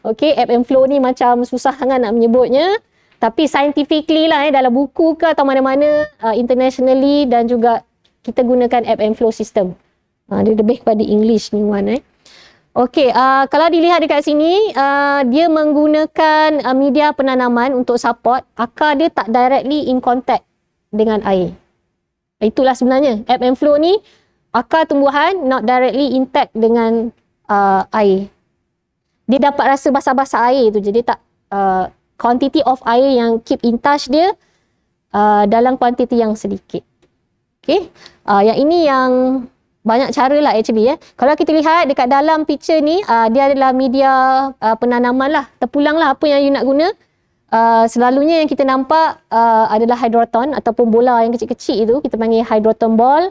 Okay, ebb and flow ni macam susah sangat nak menyebutnya. Tapi scientifically lah dalam buku ke atau mana-mana internationally, dan juga kita gunakan ebb and flow system. Dia lebih kepada English ni one. Okay, kalau dilihat dekat sini, dia menggunakan media penanaman untuk support. Akar dia tak directly in contact dengan air. Itulah sebenarnya ebb and flow ni, akar tumbuhan not directly intact dengan air. Dia dapat rasa basah-basah air tu je. Dia tak quantity of air yang keep in touch dia dalam kuantiti yang sedikit. Okay, yang ini yang banyak cara lah actually. Kalau kita lihat dekat dalam picture ni, dia adalah media penanaman lah. Terpulang lah apa yang you nak guna. Selalunya yang kita nampak adalah hydroton ataupun bola yang kecil-kecil itu. Kita panggil hydroton ball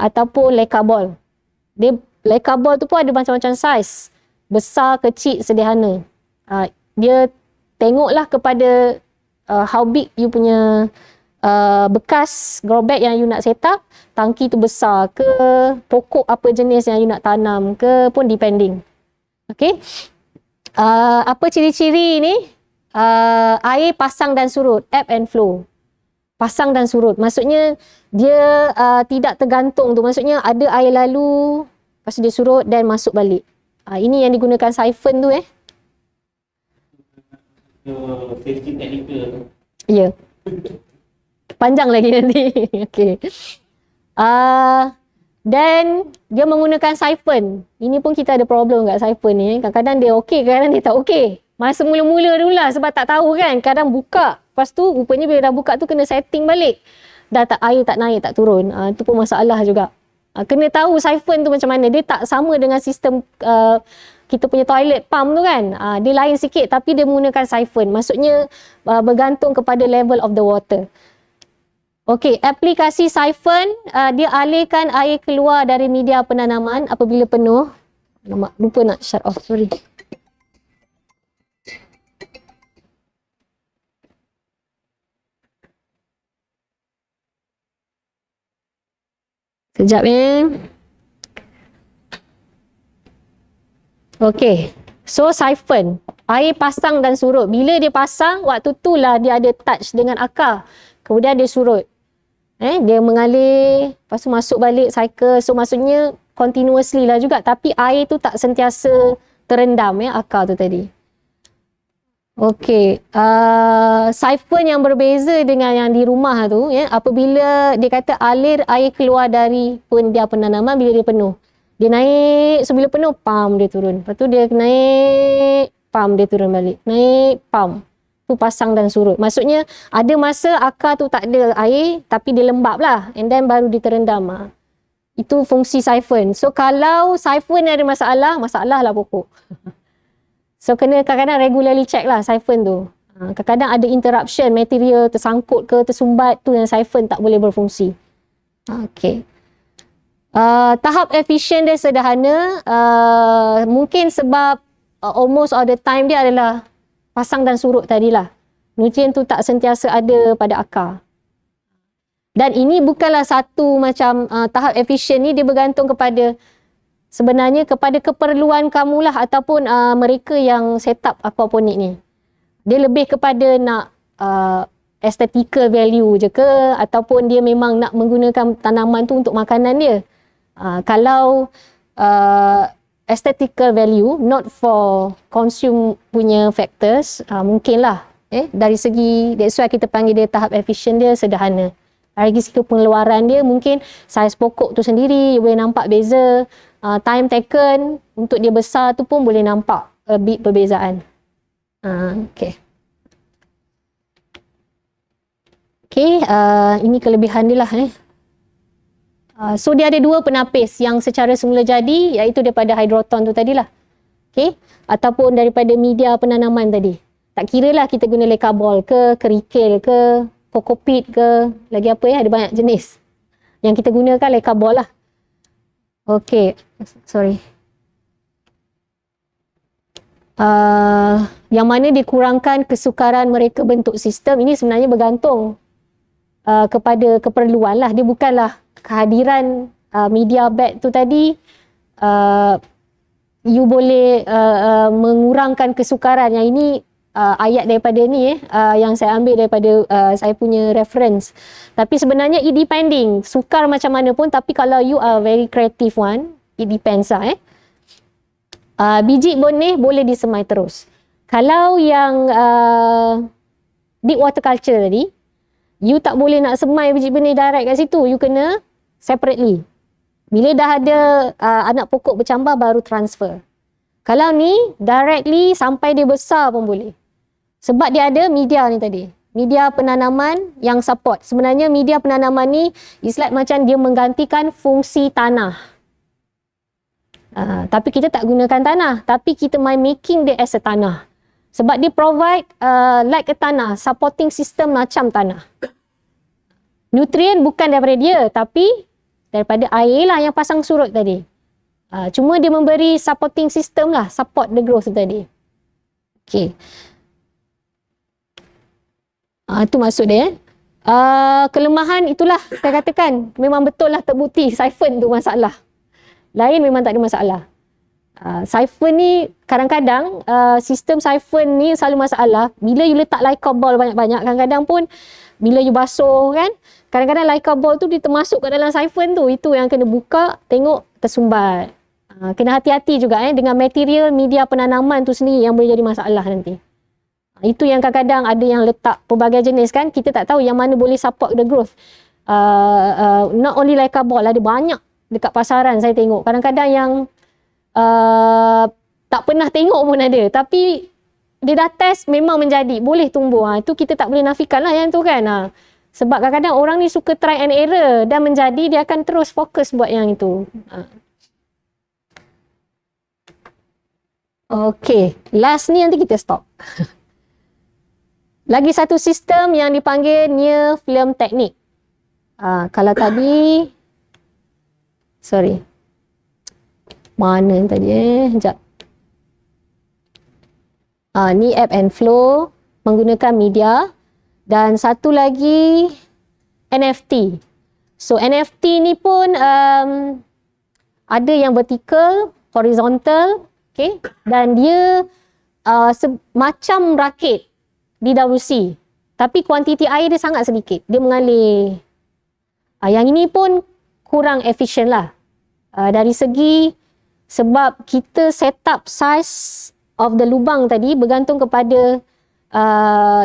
ataupun leca ball. Leca ball tu pun ada macam-macam saiz. Besar, kecil, sederhana. Dia tengoklah kepada how big you punya bekas grow bag yang you nak set up. Tangki tu besar ke, pokok apa jenis yang you nak tanam ke pun depending. Okay. Apa ciri-ciri ni? Air pasang dan surut, ebb and flow. Pasang dan surut. Maksudnya dia tidak tergantung tu. Maksudnya ada air lalu, lepas tu dia surut dan masuk balik. Ini yang digunakan siphon tu Safety technical. Ya. Panjang lagi nanti. Okay. Dan dia menggunakan siphon. Ini pun kita ada problem kat siphon ni. Kadang-kadang dia okey, kadang-kadang dia tak okey. Masa mula-mula dulu lah sebab tak tahu kan. Kadang buka. Lepas tu rupanya bila dah buka tu kena setting balik. Dah tak, air tak naik, tak turun. Itu pun masalah juga. Kena tahu siphon tu macam mana. Dia tak sama dengan sistem kita punya toilet pump tu kan. Dia lain sikit tapi dia menggunakan siphon. Maksudnya bergantung kepada level of the water. Okey, aplikasi siphon, dia alirkan air keluar dari media penanaman apabila penuh. Lupa nak shut off, sorry. Sekejap Okey, so siphon, air pasang dan surut. Bila dia pasang, waktu tu lah dia ada touch dengan akar. Kemudian dia surut. Dia mengalir, lepas tu masuk balik cycle. So maksudnya continuously lah juga. Tapi air tu tak sentiasa terendam akar tu tadi. Okey, siphon yang berbeza dengan yang di rumah tu, apabila dia kata alir air keluar dari media penanaman bila dia penuh. Dia naik, so bila penuh, pam dia turun. Lepas tu dia naik, pam dia turun balik. Naik, pam. Tu pasang dan surut. Maksudnya ada masa akar tu tak ada air tapi dia lembab lah. And then baru dia terendam. Itu fungsi siphon. So kalau siphon ada masalah, masalah lah pokok. So kena kadang-kadang regularly check lah siphon tu. Kadang-kadang ada interruption, material tersangkut ke tersumbat, tu yang siphon tak boleh berfungsi. Okay. Tahap efisien dia sederhana. Mungkin sebab almost all the time dia adalah pasang dan surut tadilah. Nutrien tu tak sentiasa ada pada akar. Dan ini bukanlah satu macam tahap efisien ni, dia bergantung kepada sebenarnya kepada keperluan kamulah ataupun mereka yang set up aquaponik ni. Dia lebih kepada nak aesthetical value je ke ataupun dia memang nak menggunakan tanaman tu untuk makanan dia. Kalau aesthetical value, not for consume punya factors, mungkinlah dari segi, that's why kita panggil dia tahap efisien dia sederhana. Dari segi pengeluaran dia mungkin saiz pokok tu sendiri boleh nampak beza, time taken untuk dia besar tu pun boleh nampak a bit perbezaan. Okay. Okay, ini kelebihan dia lah. So dia ada dua penapis yang secara semula jadi, iaitu daripada hydroton tu tadilah. Okay, ataupun daripada media penanaman tadi. Tak kira lah kita guna leca ball ke, kerikil ke, kokopit ke, lagi apa ada banyak jenis. Yang kita gunakan leca ball lah. Okay, sorry. Yang mana dikurangkan kesukaran mereka bentuk sistem, ini sebenarnya bergantung kepada keperluan lah. Dia bukanlah kehadiran media bag tu tadi you boleh mengurangkan kesukaran. Yang ini ayat daripada ni yang saya ambil daripada saya punya reference. Tapi sebenarnya it depending. Sukar macam mana pun, tapi kalau you are very creative one, it depends lah. Biji benih boleh disemai terus. Kalau yang deep water culture tadi, you tak boleh nak semai biji benih direct kat situ. You kena separately. Bila dah ada anak pokok bercambah, baru transfer. Kalau ni, directly sampai dia besar pun boleh. Sebab dia ada media ni tadi. Media penanaman yang support. Sebenarnya media penanaman ni, it's like macam dia menggantikan fungsi tanah. Tapi kita tak gunakan tanah. Tapi kita making dia as a tanah. Sebab dia provide like a tanah. Supporting system macam tanah. Nutrien bukan daripada dia. Tapi daripada air lah yang pasang surut tadi. Cuma dia memberi supporting system lah. Support the growth tadi. Okay. Itu maksud dia. Kelemahan itulah saya katakan. Memang betul lah terbukti. Siphon tu masalah. Lain memang tak ada masalah. Siphon ni kadang-kadang sistem siphon ni selalu masalah. Bila you letak Leica ball banyak-banyak, kadang-kadang pun bila you basuh kan, kadang-kadang Leica ball tu dia termasuk kat dalam siphon tu. Itu yang kena buka, tengok tersumbat. Kena hati-hati juga dengan material media penanaman tu sendiri yang boleh jadi masalah nanti. Itu yang kadang-kadang ada yang letak pelbagai jenis kan, kita tak tahu yang mana boleh support the growth. Not only Leica ball, ada banyak dekat pasaran saya tengok. Kadang-kadang yang tak pernah tengok pun ada. Tapi dia dah test memang menjadi. Boleh tumbuh. Itu kita tak boleh nafikan lah yang tu kan. Sebab kadang-kadang orang ni suka try and error. Dan menjadi, dia akan terus fokus buat yang itu. Okay. Last ni nanti kita stop. Lagi satu sistem yang dipanggil near film technique. Kalau tadi... Sorry. Mana tadi Sekejap. Ni ebb and flow menggunakan media. Dan satu lagi NFT. So NFT ni pun ada yang vertical, horizontal, okay? Dan dia macam rakit DWC. Tapi kuantiti air dia sangat sedikit. Dia mengalir. Yang ini pun kurang efisien lah. Dari segi sebab kita set up size of the lubang tadi bergantung kepada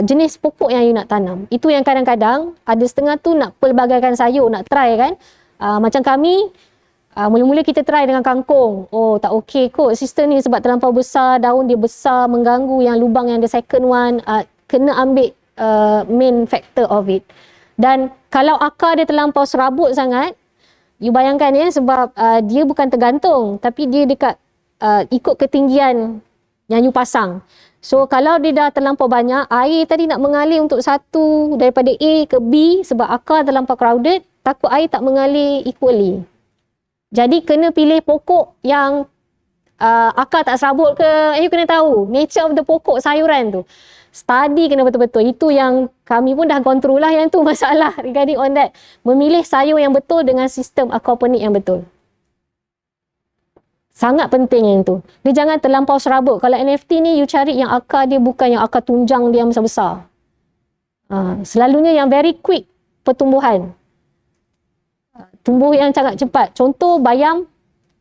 jenis pokok yang you nak tanam. Itu yang kadang-kadang ada setengah tu nak pelbagaikan sayur, nak try kan. Macam kami, mula-mula kita try dengan kangkung. Oh, tak okey kot sistem ni sebab terlampau besar, daun dia besar, mengganggu. Yang lubang yang the second one, kena ambil main factor of it. Dan kalau akar dia terlampau serabut sangat, you bayangkan sebab dia bukan tergantung, tapi dia dekat ikut ketinggian yang you pasang. So kalau dia dah terlampau banyak, air tadi nak mengalir untuk satu daripada A ke B sebab akar terlampau crowded, takut air tak mengalir equally. Jadi kena pilih pokok yang akar tak serabut ke, you kena tahu nature of the pokok sayuran tu. Study kena betul-betul. Itu yang kami pun dah kontrol lah yang tu masalah regarding on that. Memilih sayur yang betul dengan sistem aquaponik yang betul. Sangat penting yang tu. Dia jangan terlampau serabut. Kalau NFT ni you cari yang akar dia bukan yang akar tunjang dia yang besar-besar. Selalunya yang very quick pertumbuhan. Tumbuh yang sangat cepat. Contoh bayam,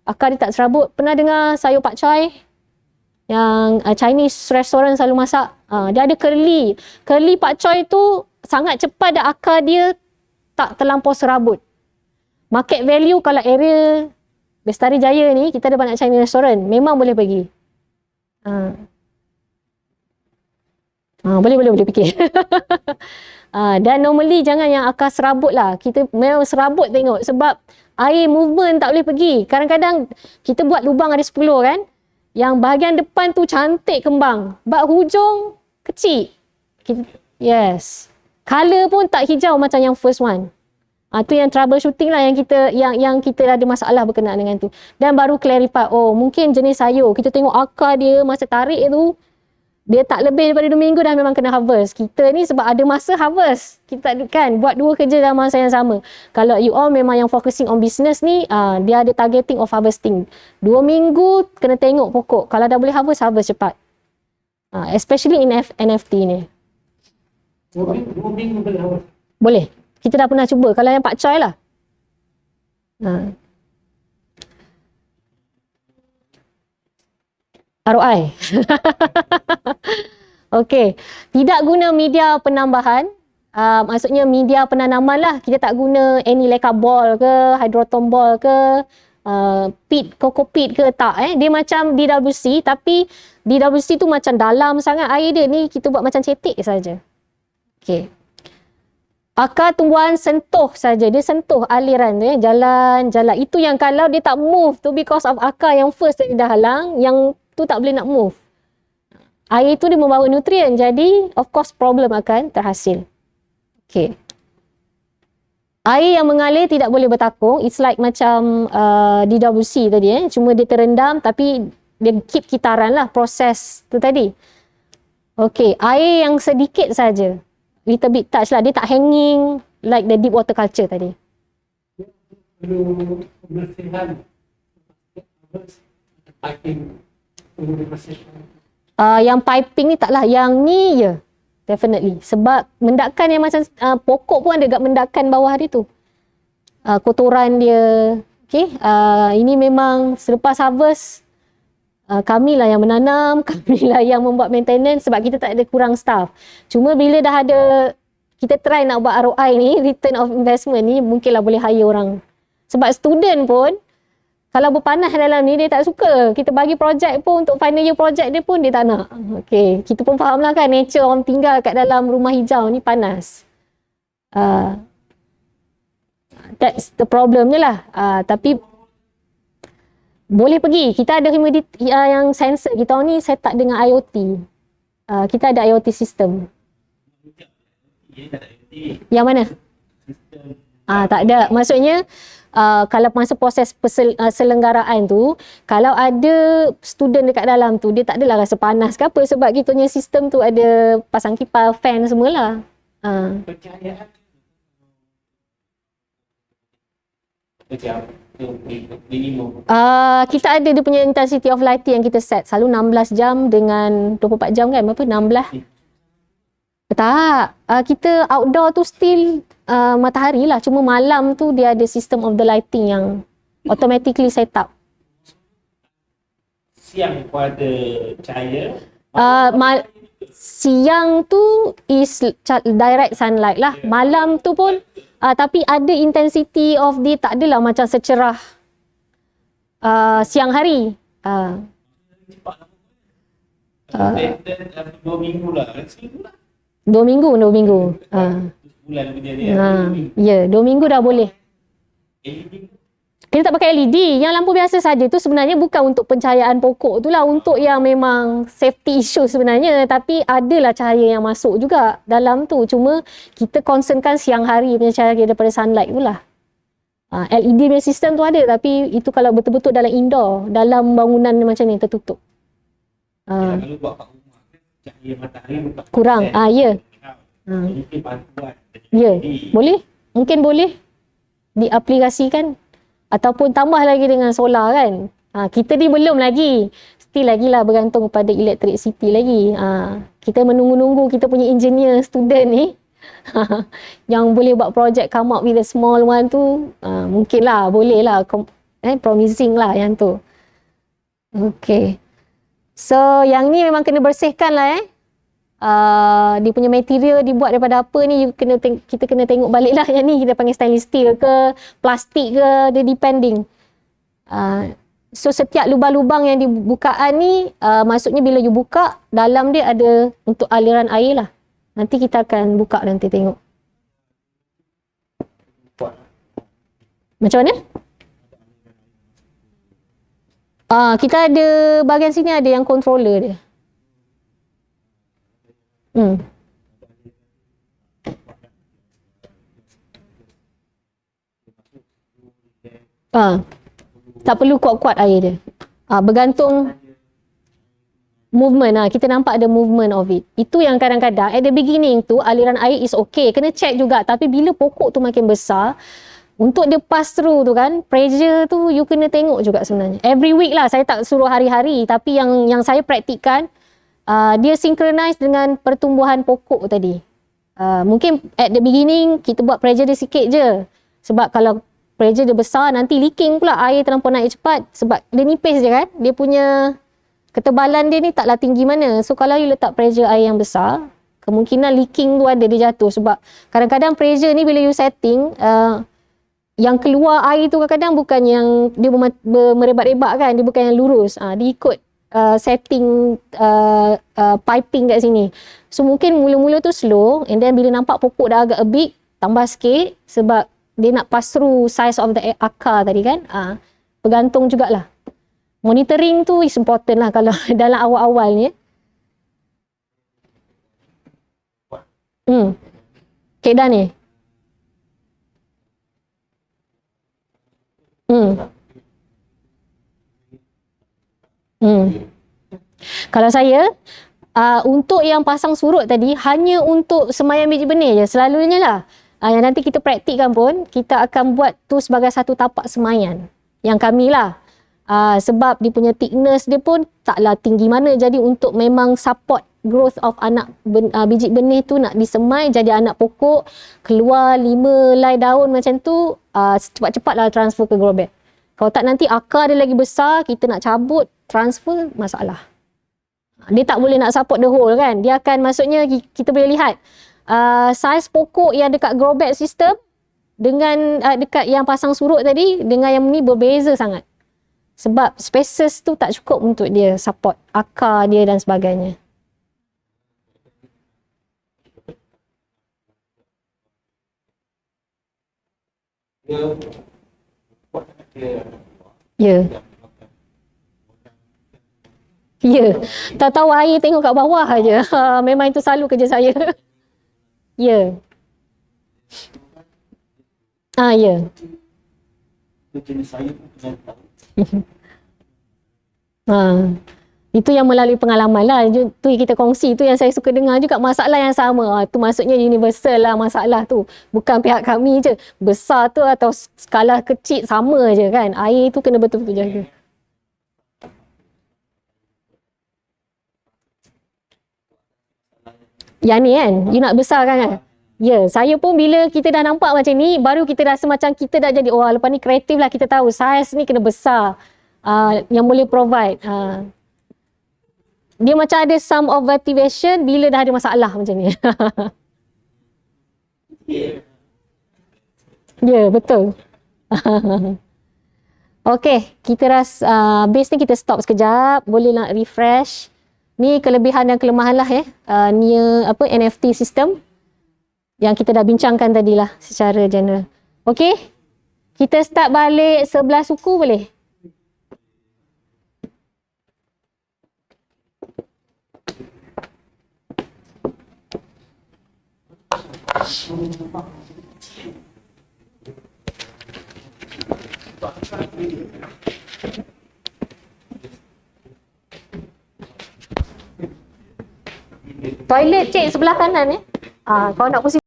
akar dia tak serabut. Pernah dengar sayur pakcoy? Yang Chinese restaurant selalu masak. Dia ada curly. Curly pakcoy tu sangat cepat dan akar dia tak terlampau serabut. Market value kalau area Bestari Jaya ni, kita ada banyak Chinese restaurant. Memang boleh pergi. Boleh fikir. Dan normally jangan yang akar serabut lah. Kita memang serabut tengok. Sebab air movement tak boleh pergi. Kadang-kadang kita buat lubang ada 10 kan. Yang bahagian depan tu cantik kembang. Bak hujung kecil. Yes. Color pun tak hijau macam yang first one. Tu yang troubleshooting lah yang kita ada masalah berkenaan dengan tu. Dan baru clarify, oh mungkin jenis sayur. Kita tengok akar dia masa tarik tu Dia tak lebih daripada 2 minggu dah memang kena harvest. Kita ni sebab ada masa harvest. Kita kan buat dua kerja dalam masa yang sama. Kalau you all memang yang focusing on business ni, dia ada targeting of harvesting. 2 minggu kena tengok pokok. Kalau dah boleh harvest, harvest cepat. Especially in NFT ni. 2 minggu boleh awal. Boleh. Kita dah pernah cuba. Kalau yang Pak Choi lah. ROI. Okey. Tidak guna media penambahan. Maksudnya media penanaman lah. Kita tak guna any leca ball ke, hydroton ball ke, pit, coco pit ke, tak. Dia macam DWC, tapi DWC tu macam dalam sangat air dia. Ni kita buat macam cetek saja. Okey. Akar tumbuhan sentuh saja. Dia sentuh aliran tu, jalan. Itu yang kalau dia tak move tu because of akar yang first tadi dah halang, yang tu tak boleh nak move. Air tu dia membawa nutrien. Jadi, of course, problem akan terhasil. Okay. Air yang mengalir tidak boleh bertakung. It's like macam DWC tadi. Cuma dia terendam tapi dia keep kitaran lah proses tu tadi. Okay. Air yang sedikit saja. Little bit touch lah. Dia tak hanging like the deep water culture tadi. Perlu pembersihan. Piping. Perlu dibersihkan. Yang piping ni taklah. Yang ni je. Definitely. Sebab mendakan yang macam pokok pun ada dekat mendakan bawah dia tu. Kotoran dia. Okay. Ini memang selepas harvest, kamilah yang menanam, kamilah yang membuat maintenance sebab kita tak ada kurang staff. Cuma bila dah ada, kita try nak buat ROI ni, return of investment ni, mungkinlah boleh hire orang. Sebab student pun, kalau berpanas dalam ni, dia tak suka. Kita bagi projek pun, untuk final year projek dia pun, dia tak nak. Okay. Kita pun faham lah kan, nature orang tinggal kat dalam rumah hijau ni panas. That's the problem je lah. Tapi, boleh pergi. Kita ada humidity yang sensor. Kita tahu ni set up dengan IoT. Kita ada IoT system. Yang mana? Tak ada. Maksudnya, kalau masa proses selenggaraan tu, kalau ada student dekat dalam tu, dia tak adalah rasa panas ke apa sebab kita punya sistem tu ada pasang kipas, fan semualah. Percayaan. Kita ada dia punya intensity of lighting yang kita set. Selalu 16 jam dengan 24 jam kan? Berapa? 16? Tak. Kita outdoor tu still matahari lah. Cuma malam tu dia ada system of the lighting yang automatically set up. Siang pun ada cahaya. Siang tu is direct sunlight lah. Malam tu pun tapi ada intensity of dia, tak adalah macam secerah siang hari. 2 minggu lah. 2 minggu. Bulan punya ni. Ya, 2 minggu dah boleh. Kita tak pakai LED. Yang lampu biasa saja tu sebenarnya bukan untuk pencahayaan pokok tu lah. Untuk yang memang safety issue sebenarnya. Tapi adalah cahaya yang masuk juga dalam tu. Cuma kita concernkan siang hari punya cahaya daripada sunlight tu lah. LED punya sistem tu ada. Tapi itu kalau betul-betul dalam indoor. Dalam bangunan macam ni tertutup. Kalau buat kat rumah, cahaya matahari kurang. Ya. Mungkin bantuan. Ya. Boleh. Mungkin boleh diaplikasikan. Ataupun tambah lagi dengan solar kan. Kita ni belum lagi. Still lagi lah bergantung kepada electricity lagi. Kita menunggu-nunggu kita punya engineer student ni. Yang boleh buat project come up with a small one tu. Mungkin lah, boleh lah. Promising lah yang tu. Okay. So, yang ni memang kena bersihkan lah dia punya material dibuat daripada apa ni, kita kena tengok balik lah. Yang ni kita panggil stainless steel ke, plastik ke, dia depending. So setiap lubang-lubang yang dibukaan ni, maksudnya bila you buka, dalam dia ada untuk aliran air lah. Nanti kita akan buka nanti tengok. Macam mana? Kita ada bahagian sini ada yang controller dia. Tak perlu kuat-kuat air dia. Bergantung. movement, kita nampak ada movement of it. Itu yang kadang-kadang at the beginning tu aliran air is okay, kena check juga, tapi bila pokok tu makin besar, untuk dia pass through tu kan, pressure tu you kena tengok juga sebenarnya. Every week lah, saya tak suruh hari-hari, tapi yang saya praktikkan, dia synchronize dengan pertumbuhan pokok tadi. Mungkin at the beginning kita buat pressure dia sikit je, sebab kalau pressure dia besar nanti leaking pula, air terlampau naik cepat sebab dia nipis je kan, dia punya ketebalan dia ni taklah tinggi mana. So kalau you letak pressure air yang besar, kemungkinan leaking tu ada, dia jatuh. Sebab kadang-kadang pressure ni bila you setting, yang keluar air tu kadang-kadang bukan yang dia merebat-rebat kan, dia bukan yang lurus. Dia ikut setting piping kat sini. So mungkin mula-mula tu slow, and then bila nampak pokok dah agak big, tambah sikit sebab dia nak pass through size of the akar tadi kan. Bergantung jugalah. Monitoring tu is important lah kalau dalam awal-awal ni. Kek dah ni. Kalau saya, untuk yang pasang surut tadi, hanya untuk semayam biji benih je, selalunya lah. Yang nanti kita praktikkan pun, kita akan buat tu sebagai satu tapak semayan. Yang kami lah. Sebab dia punya thickness dia pun taklah tinggi mana, jadi untuk memang support growth of anak biji benih tu nak disemai jadi anak pokok, keluar 5 helai daun macam tu, cepat-cepatlah transfer ke grow bag. Kalau tak nanti akar dia lagi besar, kita nak cabut, transfer, masalah. Dia tak boleh nak support the whole kan, dia akan, maksudnya kita boleh lihat saiz pokok yang dekat grow bag system dengan dekat yang pasang surut tadi dengan yang ni berbeza sangat. Sebab spaces tu tak cukup untuk dia support akar dia dan sebagainya. Ya. Ya. Tak tahu air tengok kat bawah aja. Memang itu selalu kerja saya. Ya. Ya. Jenis saya pun kena tahu. Itu yang melalui pengalaman lah, tu yang kita kongsi, tu yang saya suka dengar juga, masalah yang sama. Tu maksudnya universal lah masalah tu, bukan pihak kami je, besar tu atau skala kecil sama je kan, air tu kena betul-betul jaga. Yang ni kan, you nak besarkan kan. Ya, saya pun bila kita dah nampak macam ni, baru kita rasa macam kita dah jadi, lepas ni kreatif lah, kita tahu saiz ni kena besar, yang boleh provide. Dia macam ada some of motivation bila dah ada masalah macam ni. Ya, betul. Okey, kita rasa base ni kita stop sekejap, boleh nak refresh. Ni kelebihan dan kelemahan lah NFT system yang kita dah bincangkan tadi lah secara general. Okey, kita start balik sebelah suku boleh? Toilet cik sebelah kanan kalau nak pusing